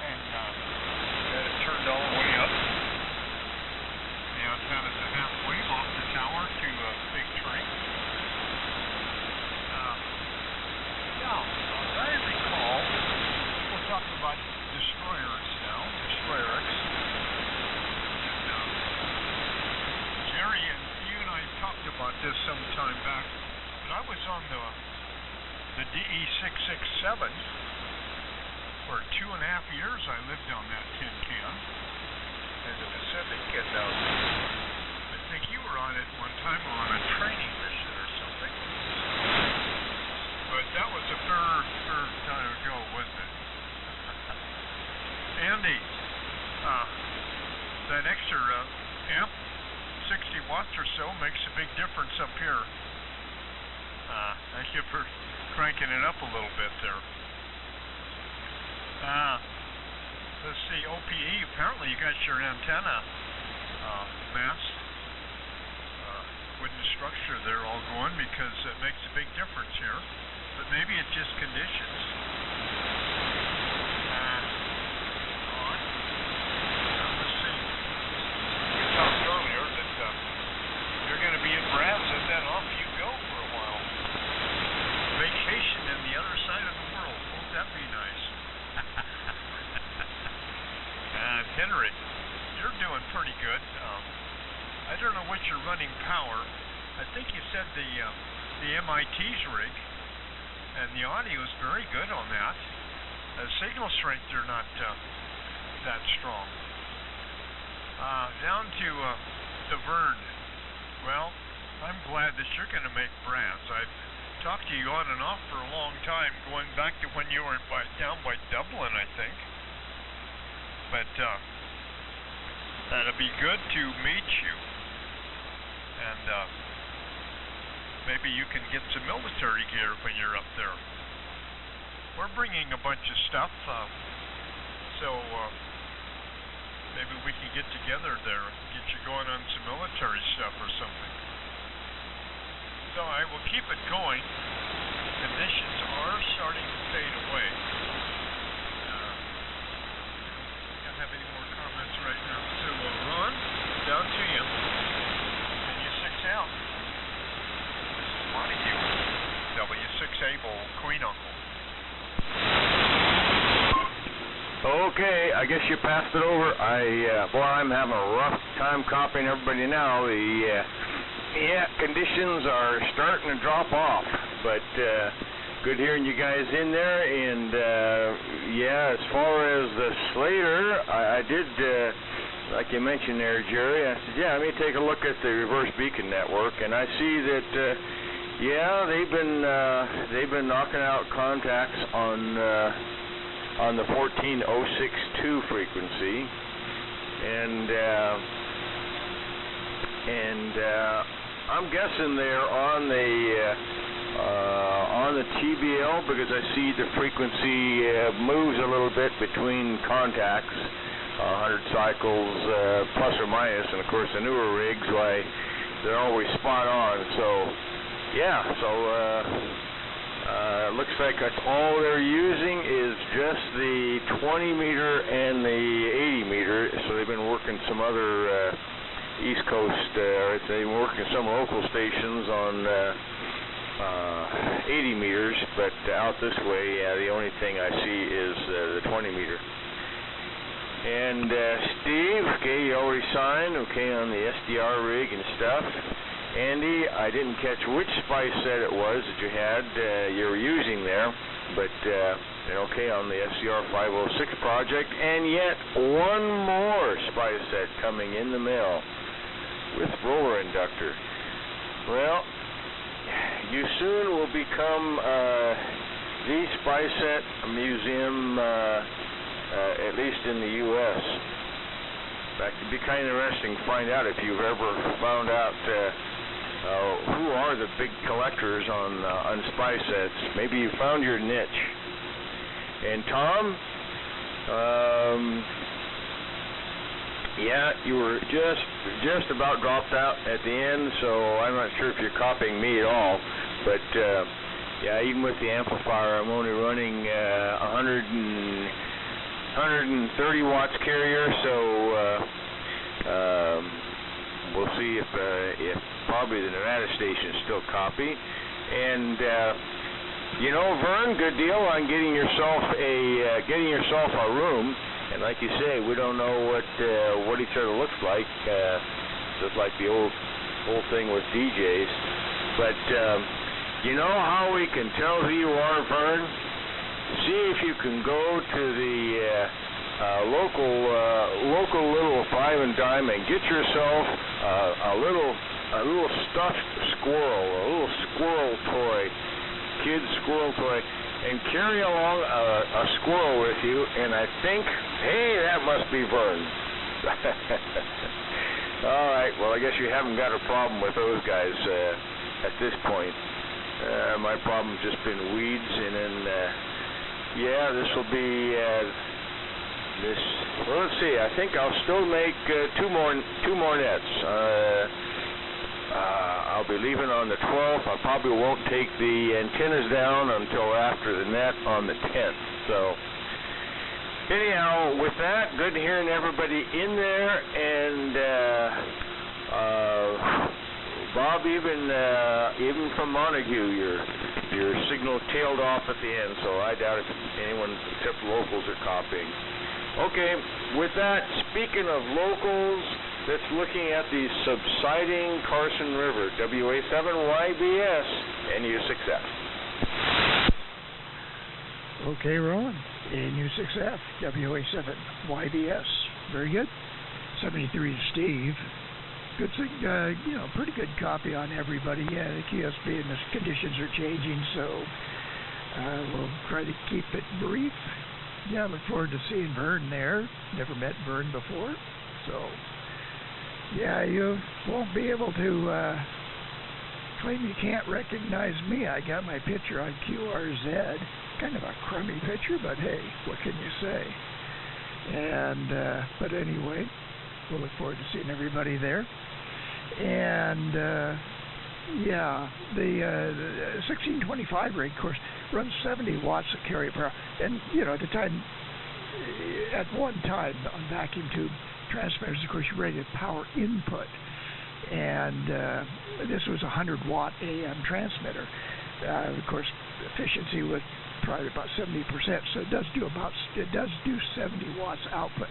And got it turned all the way up. The antenna's halfway off the tower to a big tree. Now, as I recall, we're talking about destroyers now, Destroyer X. And Jerry and you and I talked about this some time back, but I was on the DE667. For 2.5 years, I lived on that tin can in the Pacific, and I think you were on it one time or on a training mission or something. But that was a fair time ago, wasn't it? Andy, that extra amp, 60 watts or so, makes a big difference up here. Thank you for cranking it up a little bit there. Let's see, OPE, apparently you got your antenna mast, wooden structure there all going, because it makes a big difference here. But maybe it's just conditions. Let's see. We talked earlier that you're going to be in Brad's, and then off you go for a while. Vacation in the other side of the world. Won't that be nice? And Henry, you're doing pretty good. I don't know what you're running power. I think you said the MIT's rig, and the audio is very good on that. Signal strength, they're not that strong. Down to the Vern. Well, I'm glad that you're going to make Brad's. I've talked to you on and off for a long time, going back to when you were down by Dublin, I think. But that'd be good to meet you, and maybe you can get some military gear when you're up there. We're bringing a bunch of stuff, so maybe we can get together there and get you going on some military stuff or something. So I will keep it going. Conditions are starting to fade away. Don't have any more comments. guess you passed it over. Boy, I'm having a rough time copying everybody now. Conditions are starting to drop off, but good hearing you guys in there. And as far as the Slater, I did, like you mentioned there, Jerry, I said, let me take a look at the reverse beacon network, and I see that, they've been knocking out contacts on the 14062 frequency, and I'm guessing they're on the TBL, because I see the frequency moves a little bit between contacts, 100 cycles plus or minus, and of course the newer rigs, why, they're always spot on. So it looks like that's all they're using is just the 20 meter and the 80 meter. So they've been working some other East Coast, they've been working some local stations on 80 meters, but out this way, the only thing I see is the 20 meter. And Steve, okay, you already signed, okay, on the SDR rig and stuff. Andy, I didn't catch which spice set it was that you had, you were using there, but okay, on the SCR 506 project, and yet one more spice set coming in the mail with roller inductor. Well, you soon will become the spice set museum, at least in the U.S. In fact, it'd be kind of interesting to find out if you've ever found out who are the big collectors on spice sets. Maybe you found your niche. And Tom, you were just about dropped out at the end, so I'm not sure if you're copying me at all. But even with the amplifier, I'm only running 130 watts carrier, so we'll see if probably the Nevada station still copy. And Vern, good deal on getting yourself a room. And like you say, we don't know what each other looks like, just like the old thing with DJs. But you know how we can tell who you are, Vern? See if you can go to the local little 5 and dime and get yourself a little stuffed squirrel, a little squirrel toy, kid's squirrel toy, and carry along a squirrel with you, and I think, hey, that must be Vern. All right, well, I guess you haven't got a problem with those guys at this point. My problem's just been weeds, and then, this will be this. Well, let's see. I think I'll still make two more nets. I'll be leaving on the 12th. I probably won't take the antennas down until after the net on the 10th. So, anyhow, with that, good hearing everybody in there, and Bob, even from Montague, your signal tailed off at the end, so I doubt if anyone except locals are copying. Okay, with that, speaking of locals, that's looking at the subsiding Carson River, WA7YBS, NU6F. Okay, Ron, NU6F, WA7YBS. Very good. 73 Steve. Good thing, pretty good copy on everybody. Yeah, the QSB and the conditions are changing, so we'll try to keep it brief. Yeah, I look forward to seeing Vern there. Never met Vern before, so yeah, you won't be able to claim you can't recognize me. I got my picture on QRZ. Kind of a crummy picture, but hey, what can you say? And but anyway, we'll look forward to seeing everybody there. And the 1625 rig, of course, runs 70 watts of carrier power. And at one time on vacuum tube transmitters, of course, you rated power input, and this was a 100 watt AM transmitter. Of course, efficiency with probably about 70%. So it does do 70 watts output.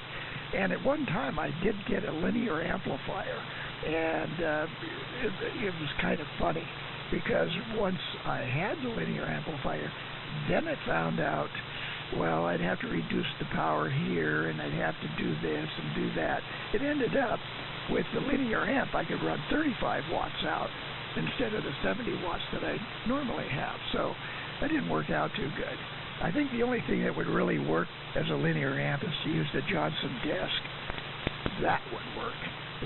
And at one time, I did get a linear amplifier, and it was kind of funny because once I had the linear amplifier, then I found out, well, I'd have to reduce the power here, and I'd have to do this and do that. It ended up with the linear amp, I could run 35 watts out instead of the 70 watts that I normally have. So that didn't work out too good. I think the only thing that would really work as a linear amp is to use the Johnson desk. That would work.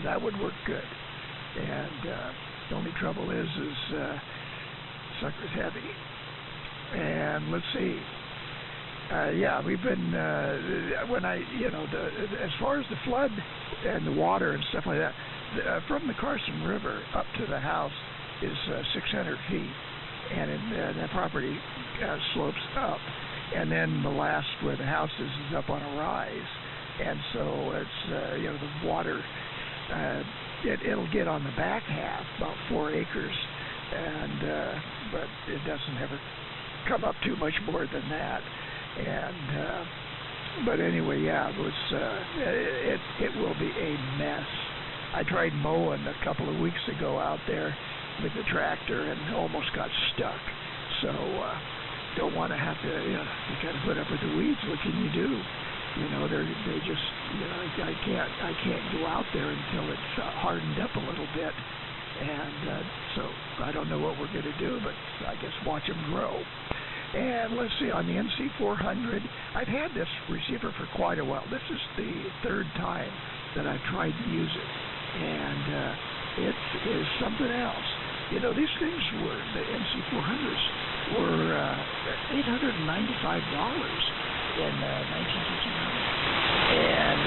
That would work good. And the only trouble is sucker's heavy. And let's see. Yeah, we've been when I, as far as the flood and the water and stuff like that, from the Carson River up to the house is 600 feet, and the property slopes up, and then the last where the house is up on a rise, and so it's the water. It'll get on the back half, about 4 acres, and but it doesn't ever come up too much more than that. And but anyway, yeah, it was it will be a mess. I tried mowing a couple of weeks ago out there with the tractor and almost got stuck. So don't want to have to, you got to put up with the weeds. What can you do? They just, I can't go out there until it's hardened up a little bit. And so I don't know what we're going to do, but I guess watch them grow. And let's see, on the NC400, I've had this receiver for quite a while. This is the third time that I've tried to use it, and it is something else. These things were, the NC400s were $895 in 1959, and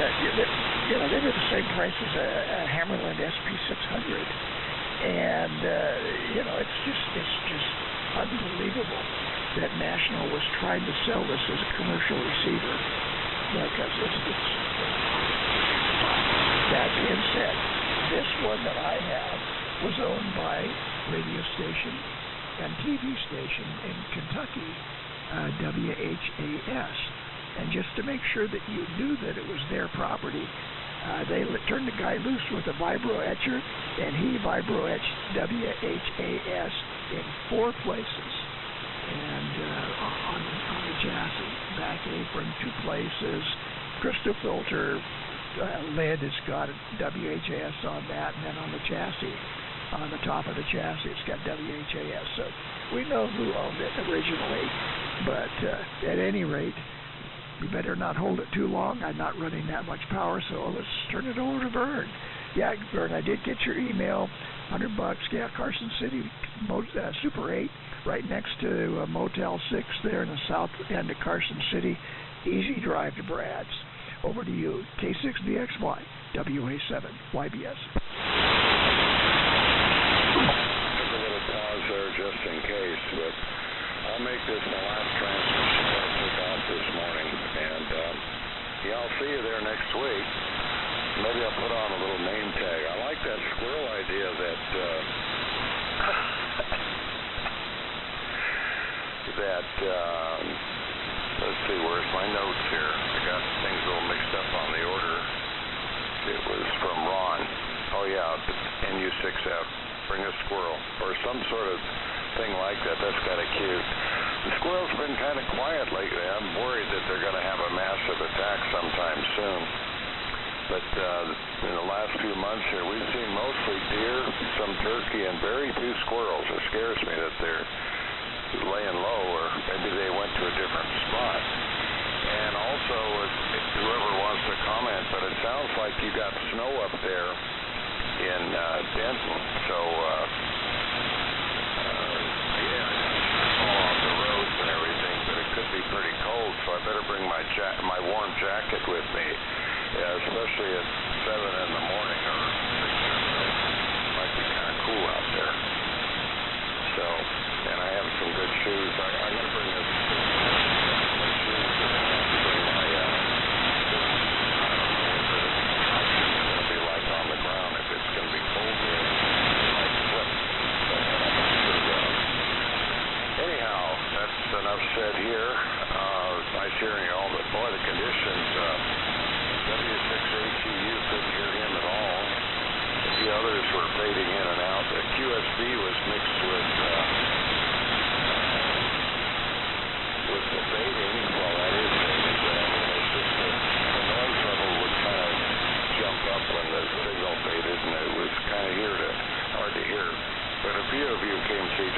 they were the same price as a Hammerland SP600, and it's just unbelievable that National was trying to sell this as a commercial receiver, because it's that being said, this one that I have was owned by radio station and TV station in Kentucky, WHAS, and just to make sure that you knew that it was their property, they turned the guy loose with a vibro etcher, and he vibro etched WHAS in 4 places. And on the chassis, back apron, 2 places, crystal filter lid has got a WHAS on that, and then on the chassis, on the top of the chassis, it's got WHAS. So we know who owned it originally, but at any rate, you better not hold it too long. I'm not running that much power, so let's turn it over to Vern. Yeah, Vern, I did get your email. $100. Yeah, Carson City, Super 8, right next to Motel 6 there in the south end of Carson City. Easy drive to Brad's. Over to you. K6VXY, WA7, YBS. Took a little pause there just in case, but I'll make this my last transmission that I took off this morning. And yeah, I'll see you there next week. Maybe I'll put on a little name tag. I like that squirrel idea that let's see, where's my notes here? I got things a little mixed up on the order. It was from Ron. Oh yeah, NU6F. Bring a squirrel or some sort of thing like that. That's kind of cute. The squirrel's been kind of quiet lately. I'm worried that they're going to have a massive attack sometime soon. But in the last few months here, we've seen mostly deer, some turkey, and very few squirrels. It scares me that they're laying low, or maybe they went to a different spot. And also, whoever wants to comment, but it sounds like you got snow up there in Denton. So, yeah, all off the roads and everything, but it could be pretty cold, so I better bring my warm jacket with me. Yeah, especially at 7 in the morning or 6 or so. Might be kind of cool out there. So, and I have some good shoes. I'm going to bring my shoes and I have to bring my, I don't know what the option is going to be like on the ground. If it's going to be cold there, I might slip. But I'm not sure. Anyhow, that's enough said here.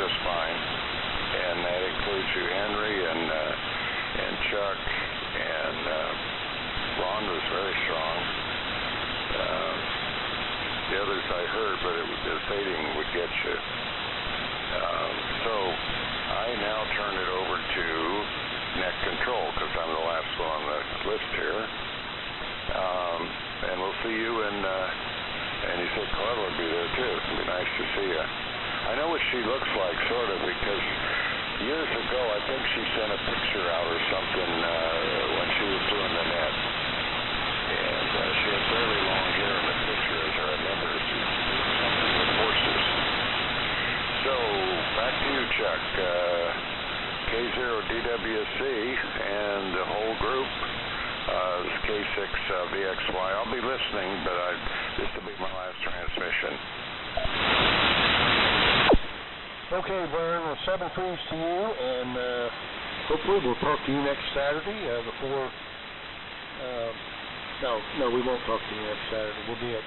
just fine. And that includes you, Henry, and Chuck, and Ron was very strong. The others I heard, but the fading would get you. So I now turn it over to neck control because I'm the last one on the list here. And we'll see you and he said Clever will be there too. It'll be nice to see you. I know what she looks like, sort of, because years ago I think she sent a picture out or something when she was doing the net. And she had fairly long hair in the picture, as I remember. She was doing something with horses. So, back to you, Chuck. K0DWC and the whole group. This is K6VXY. I'll be listening, but this will be my last transmission. Okay, Vern, 7 threes to you, and hopefully we'll talk to you next Saturday before... No, we won't talk to you next Saturday. We'll be at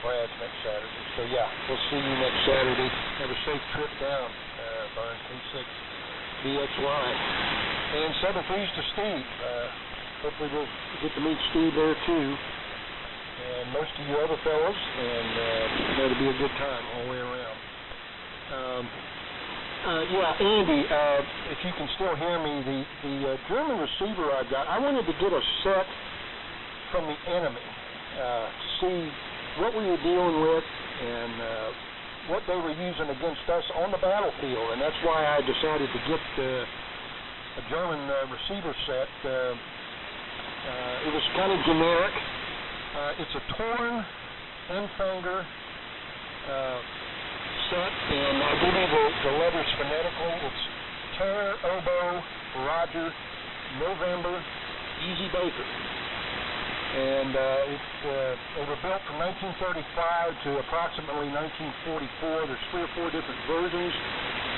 Brad's next Saturday. So, yeah, we'll see you next Saturday. Have a safe trip down, Vern, K6VXY. And 7 threes to Steve. Hopefully we'll get to meet Steve there, too. And most of you other fellows, and it'll be a good time all the way around. Andy, if you can still hear me, the German receiver I've got, I wanted to get a set from the enemy to see what we were dealing with and what they were using against us on the battlefield, and that's why I decided to get a German receiver set. It was kind of generic. It's a torn Enfinger set, and I'll give you the letters phonetically. It's Tear, Oboe, Roger, November, Easy Baker. And they were built from 1935 to approximately 1944. There's 3 or 4 different versions.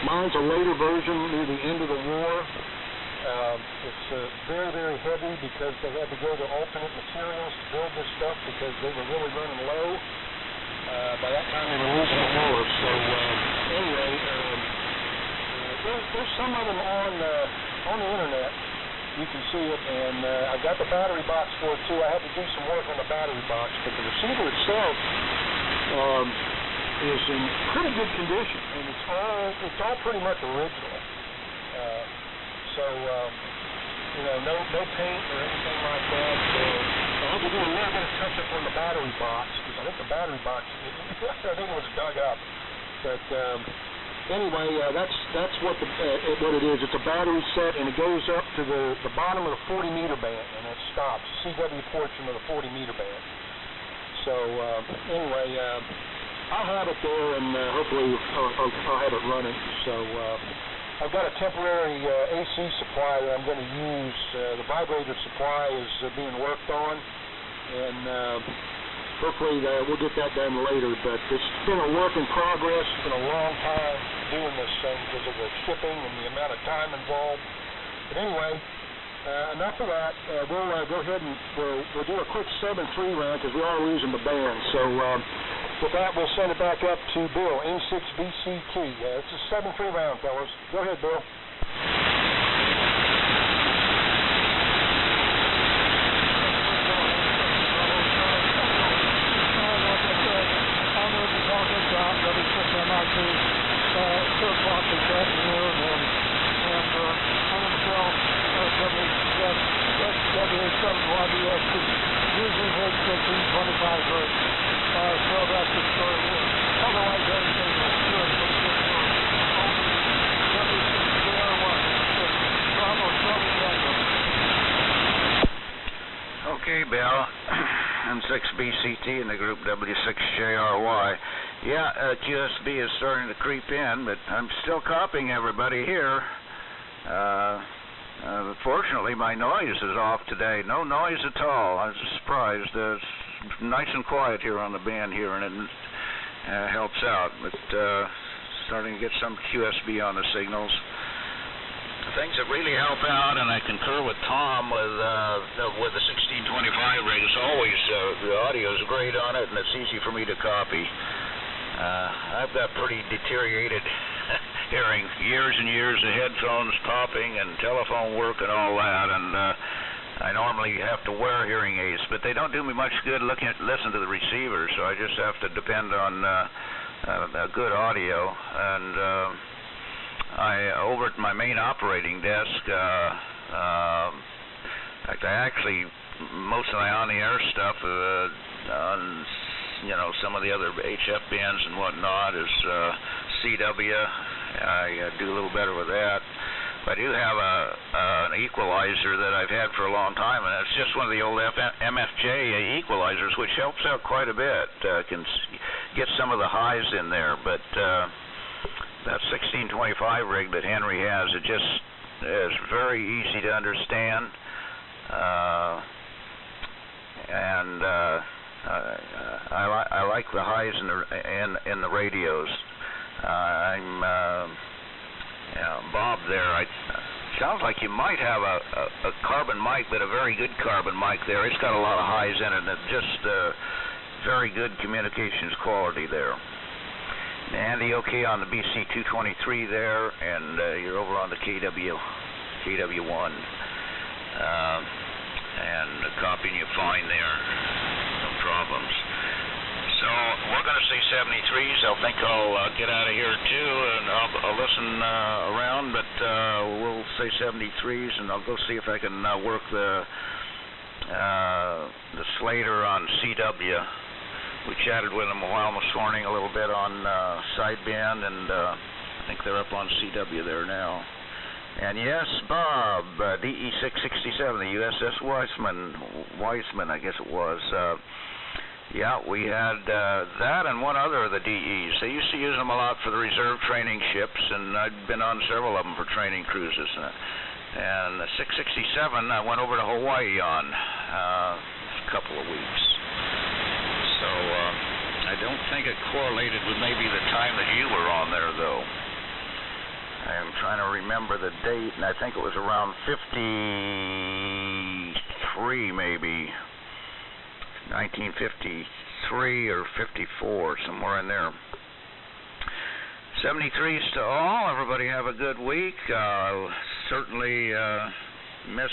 Mine's a later version near the end of the war. It's very, very heavy because they had to go to alternate materials to build this stuff because they were really running low. By that time they were losing the war. So anyway, there's some of them on the internet. You can see it, and I've got the battery box for it too. I had to do some work on the battery box, but the receiver itself is in pretty good condition, and it's all pretty much original. No paint or anything like that. I had to do a little bit of touch-up on the battery box because I think the battery box, I think it was dug up. But anyway, that's what it is. It's a battery set, and it goes up to the bottom of the 40-meter band, and it stops. CW portion of the 40-meter band. So anyway, I'll have it there, and hopefully I'll have it running. So I've got a temporary AC supply that I'm going to use. The vibrator supply is being worked on, and hopefully we'll get that done later. But it's been a work in progress. It's been a long time doing this thing because of the shipping and the amount of time involved. But anyway, enough of that. We'll go ahead and we'll do a quick 7-3 round because we are losing the band. So with that, we'll send it back up to Bill, N6BCT. It's a 7-3 round, fellas. Go ahead, Bill. Okay, Bill, N6BCT in the group W6JRY. Yeah, QSB is starting to creep in, but I'm still copying everybody here. Fortunately, my noise is off today. No noise at all. I was surprised. It's nice and quiet here on the band here, and it helps out. But starting to get some QSB on the signals. Things that really help out, and I concur with Tom with the 1625 rig. As always, the audio is great on it, and it's easy for me to copy. I've got pretty deteriorated hearing years and years of headphones popping and telephone work and all that, and I normally have to wear hearing aids, but they don't do me much good listen to the receiver, so I just have to depend on good audio. And over at my main operating desk, I actually, most of my on-the-air stuff on some of the other HF bands and whatnot is CW. I do a little better with that. But I do have an equalizer that I've had for a long time, and it's just one of the old MFJ equalizers, which helps out quite a bit. Can get some of the highs in there, but that 1625 rig that Henry has, it just is very easy to understand, and I like the highs in the radios. Bob there, sounds like you might have a carbon mic, but a very good carbon mic there. It's got a lot of highs in it, and just very good communications quality there. Andy, okay on the BC223 there, and you're over on the KW1, and copying you fine there, no problems. So we're going to say 73s. I think I'll get out of here too, and I'll listen around, but we'll say 73s, and I'll go see if I can work the Slater on CW. We chatted with them a while this morning, a little bit on sideband, and I think they're up on CW there now. And yes, Bob, DE667, the USS Weissman, I guess it was. Yeah, we had that and one other of the DEs. They used to use them a lot for the reserve training ships, and I'd been on several of them for training cruises. And the 667 I went over to Hawaii on a couple of weeks. So I don't think it correlated with maybe the time that you were on there, though. I'm trying to remember the date, and I think it was around 53, maybe 1953 or 54, somewhere in there. 73s to all. Everybody have a good week. I'll certainly miss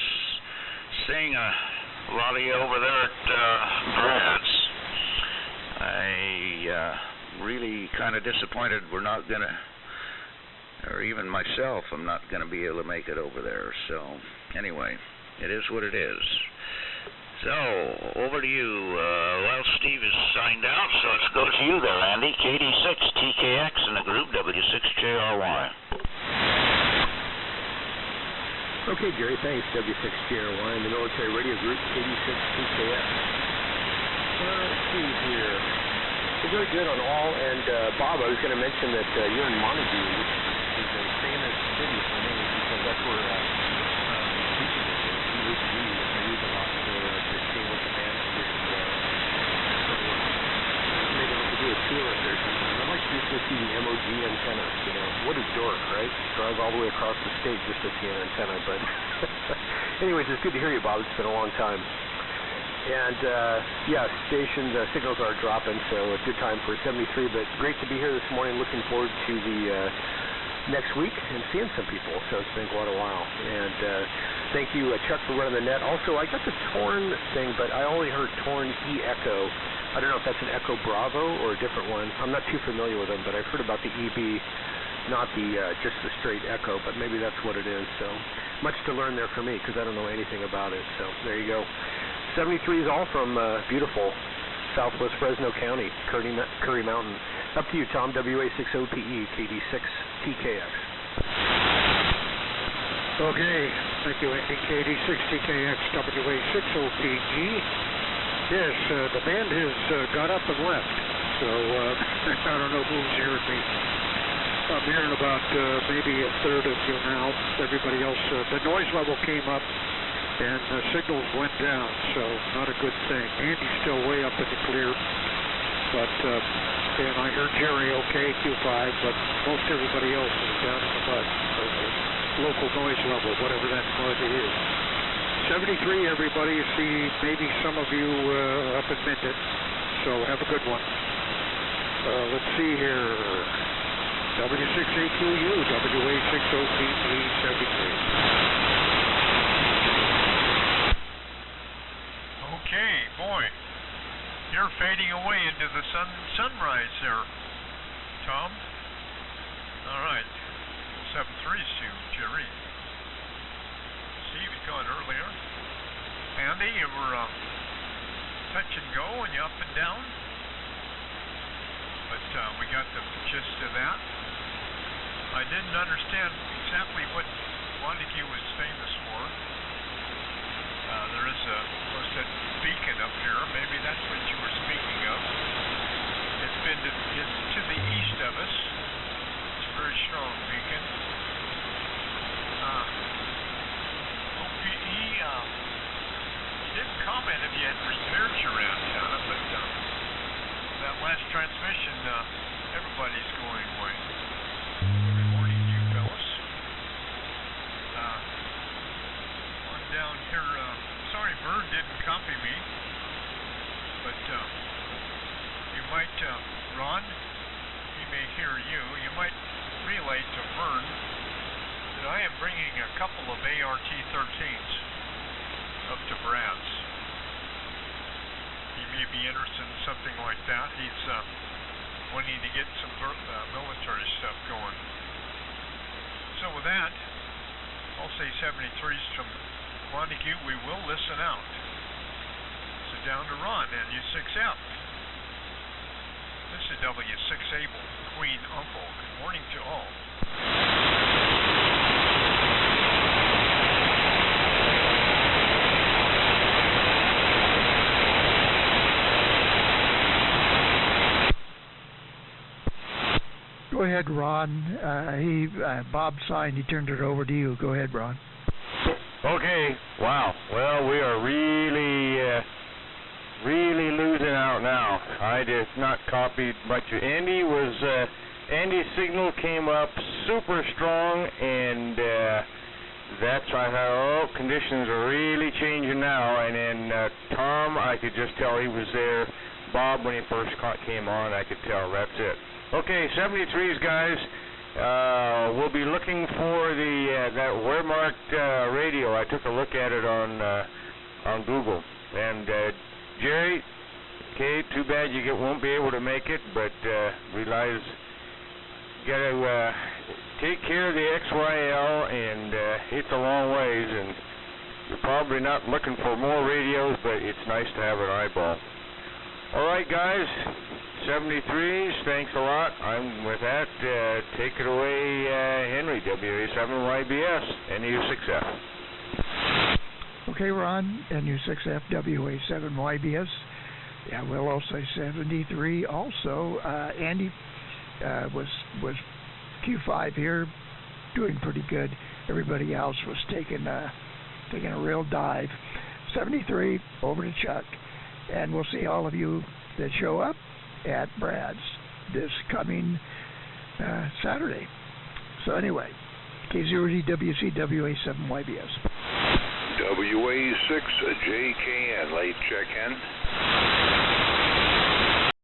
seeing a lot of you over there at Brad's. I really kind of disappointed we're not going to, or even myself, I'm not going to be able to make it over there. So anyway, it is what it is. So, over to you. Well, Steve is signed out, so let's go to you there, Andy. KD6TKX in the group, W6JRY. Okay, Jerry, thanks. W6JRY in the military radio group, KD6TKX. Let's see here. We're very good on all, and Bob, I was going to mention that you're in Montague, which is a famous city for me, because that's where teaching is. UHG, which I use a lot for seeing what the band is. So maybe I'll have to do a tour if there's something. I'd like to just go see the MOG antenna. What a dork, right? Drive all the way across the state just to see an antenna. But anyways, it's good to hear you, Bob. It's been a long time. And yeah, station signals are dropping, so a good time for 73. But great to be here this morning. Looking forward to the next week and seeing some people. So it's been quite a while. And thank you, Chuck, for running the net. Also, I got the Torn thing, but I only heard Torn E-Echo. I don't know if that's an Echo Bravo or a different one. I'm not too familiar with them, but I've heard about the EB, not the just the straight Echo, but maybe that's what it is. So much to learn there for me, because I don't know anything about it. So there you go. 73 is all from beautiful southwest Fresno County, Curry Mountain. Up to you, Tom, WA60PE, KD6TKX. Okay, thank you, Andy. KD6TKX, WA60PG. Yes, the band has got up and left, so I don't know who's hearing me. I'm hearing about maybe a third of you now. Everybody else, the noise level came up, and the signals went down, so not a good thing. Andy's still way up in the clear, but and I heard Jerry okay, Q5, but most everybody else is down in the mud, or the local noise level, whatever that noise is. 73, everybody. See maybe some of you up in Minden, so have a good one. Let's see here. W6A2U, WA6OP373. Okay, boy. You're fading away into the sunrise there, Tom. All right. 7-3s to Jerry. Steve had gone earlier. Andy, you were touch and go and you up and down. But we got the gist of that. I didn't understand exactly what Montague was famous for. There is was that beacon up here. Maybe that's what you were speaking of. It's to the east of us. It's a very strong beacon. OPE didn't comment if you had repaired your antenna, but that last transmission, everybody's going away. Good morning to you fellas. On down here, sorry Bird didn't copy me, but you might, Ron, he may hear you, you might relay to Vern that I am bringing a couple of ART-13s up to Brad's. He may be interested in something like that. He's wanting to get some military stuff going. So with that, I'll say 73s from Montague. We will listen out. So down to Ron and U6F. This is W6 Able, Queen Uncle. Good morning to all. Go ahead, Ron. Bob signed. He turned it over to you. Go ahead, Ron. Okay. Wow. Well, we are really losing out now. I did not copy much. Andy's signal came up super strong, and that's why I thought, conditions are really changing now. And then Tom, I could just tell he was there. Bob, when he first came on, I could tell. That's it. Okay, 73s, guys. We'll be looking for that Wehrmacht radio. I took a look at it on Google. And Jerry, okay, too bad you won't be able to make it, but realize you got to take care of the XYL, and it's a long ways, and you're probably not looking for more radios, but it's nice to have an eyeball. All right, guys. 73s, thanks a lot. I'm with that. Take it away, Henry, WA7YBS, NU6F. Okay, Ron, NU6F, WA7YBS. Yeah, we'll also 73 also. Andy was Q5 here, doing pretty good. Everybody else was taking a real dive. 73, over to Chuck, and we'll see all of you that show up at Brad's this coming Saturday. So anyway, K0DWC WA7YBS. WA6JKN, late check-in.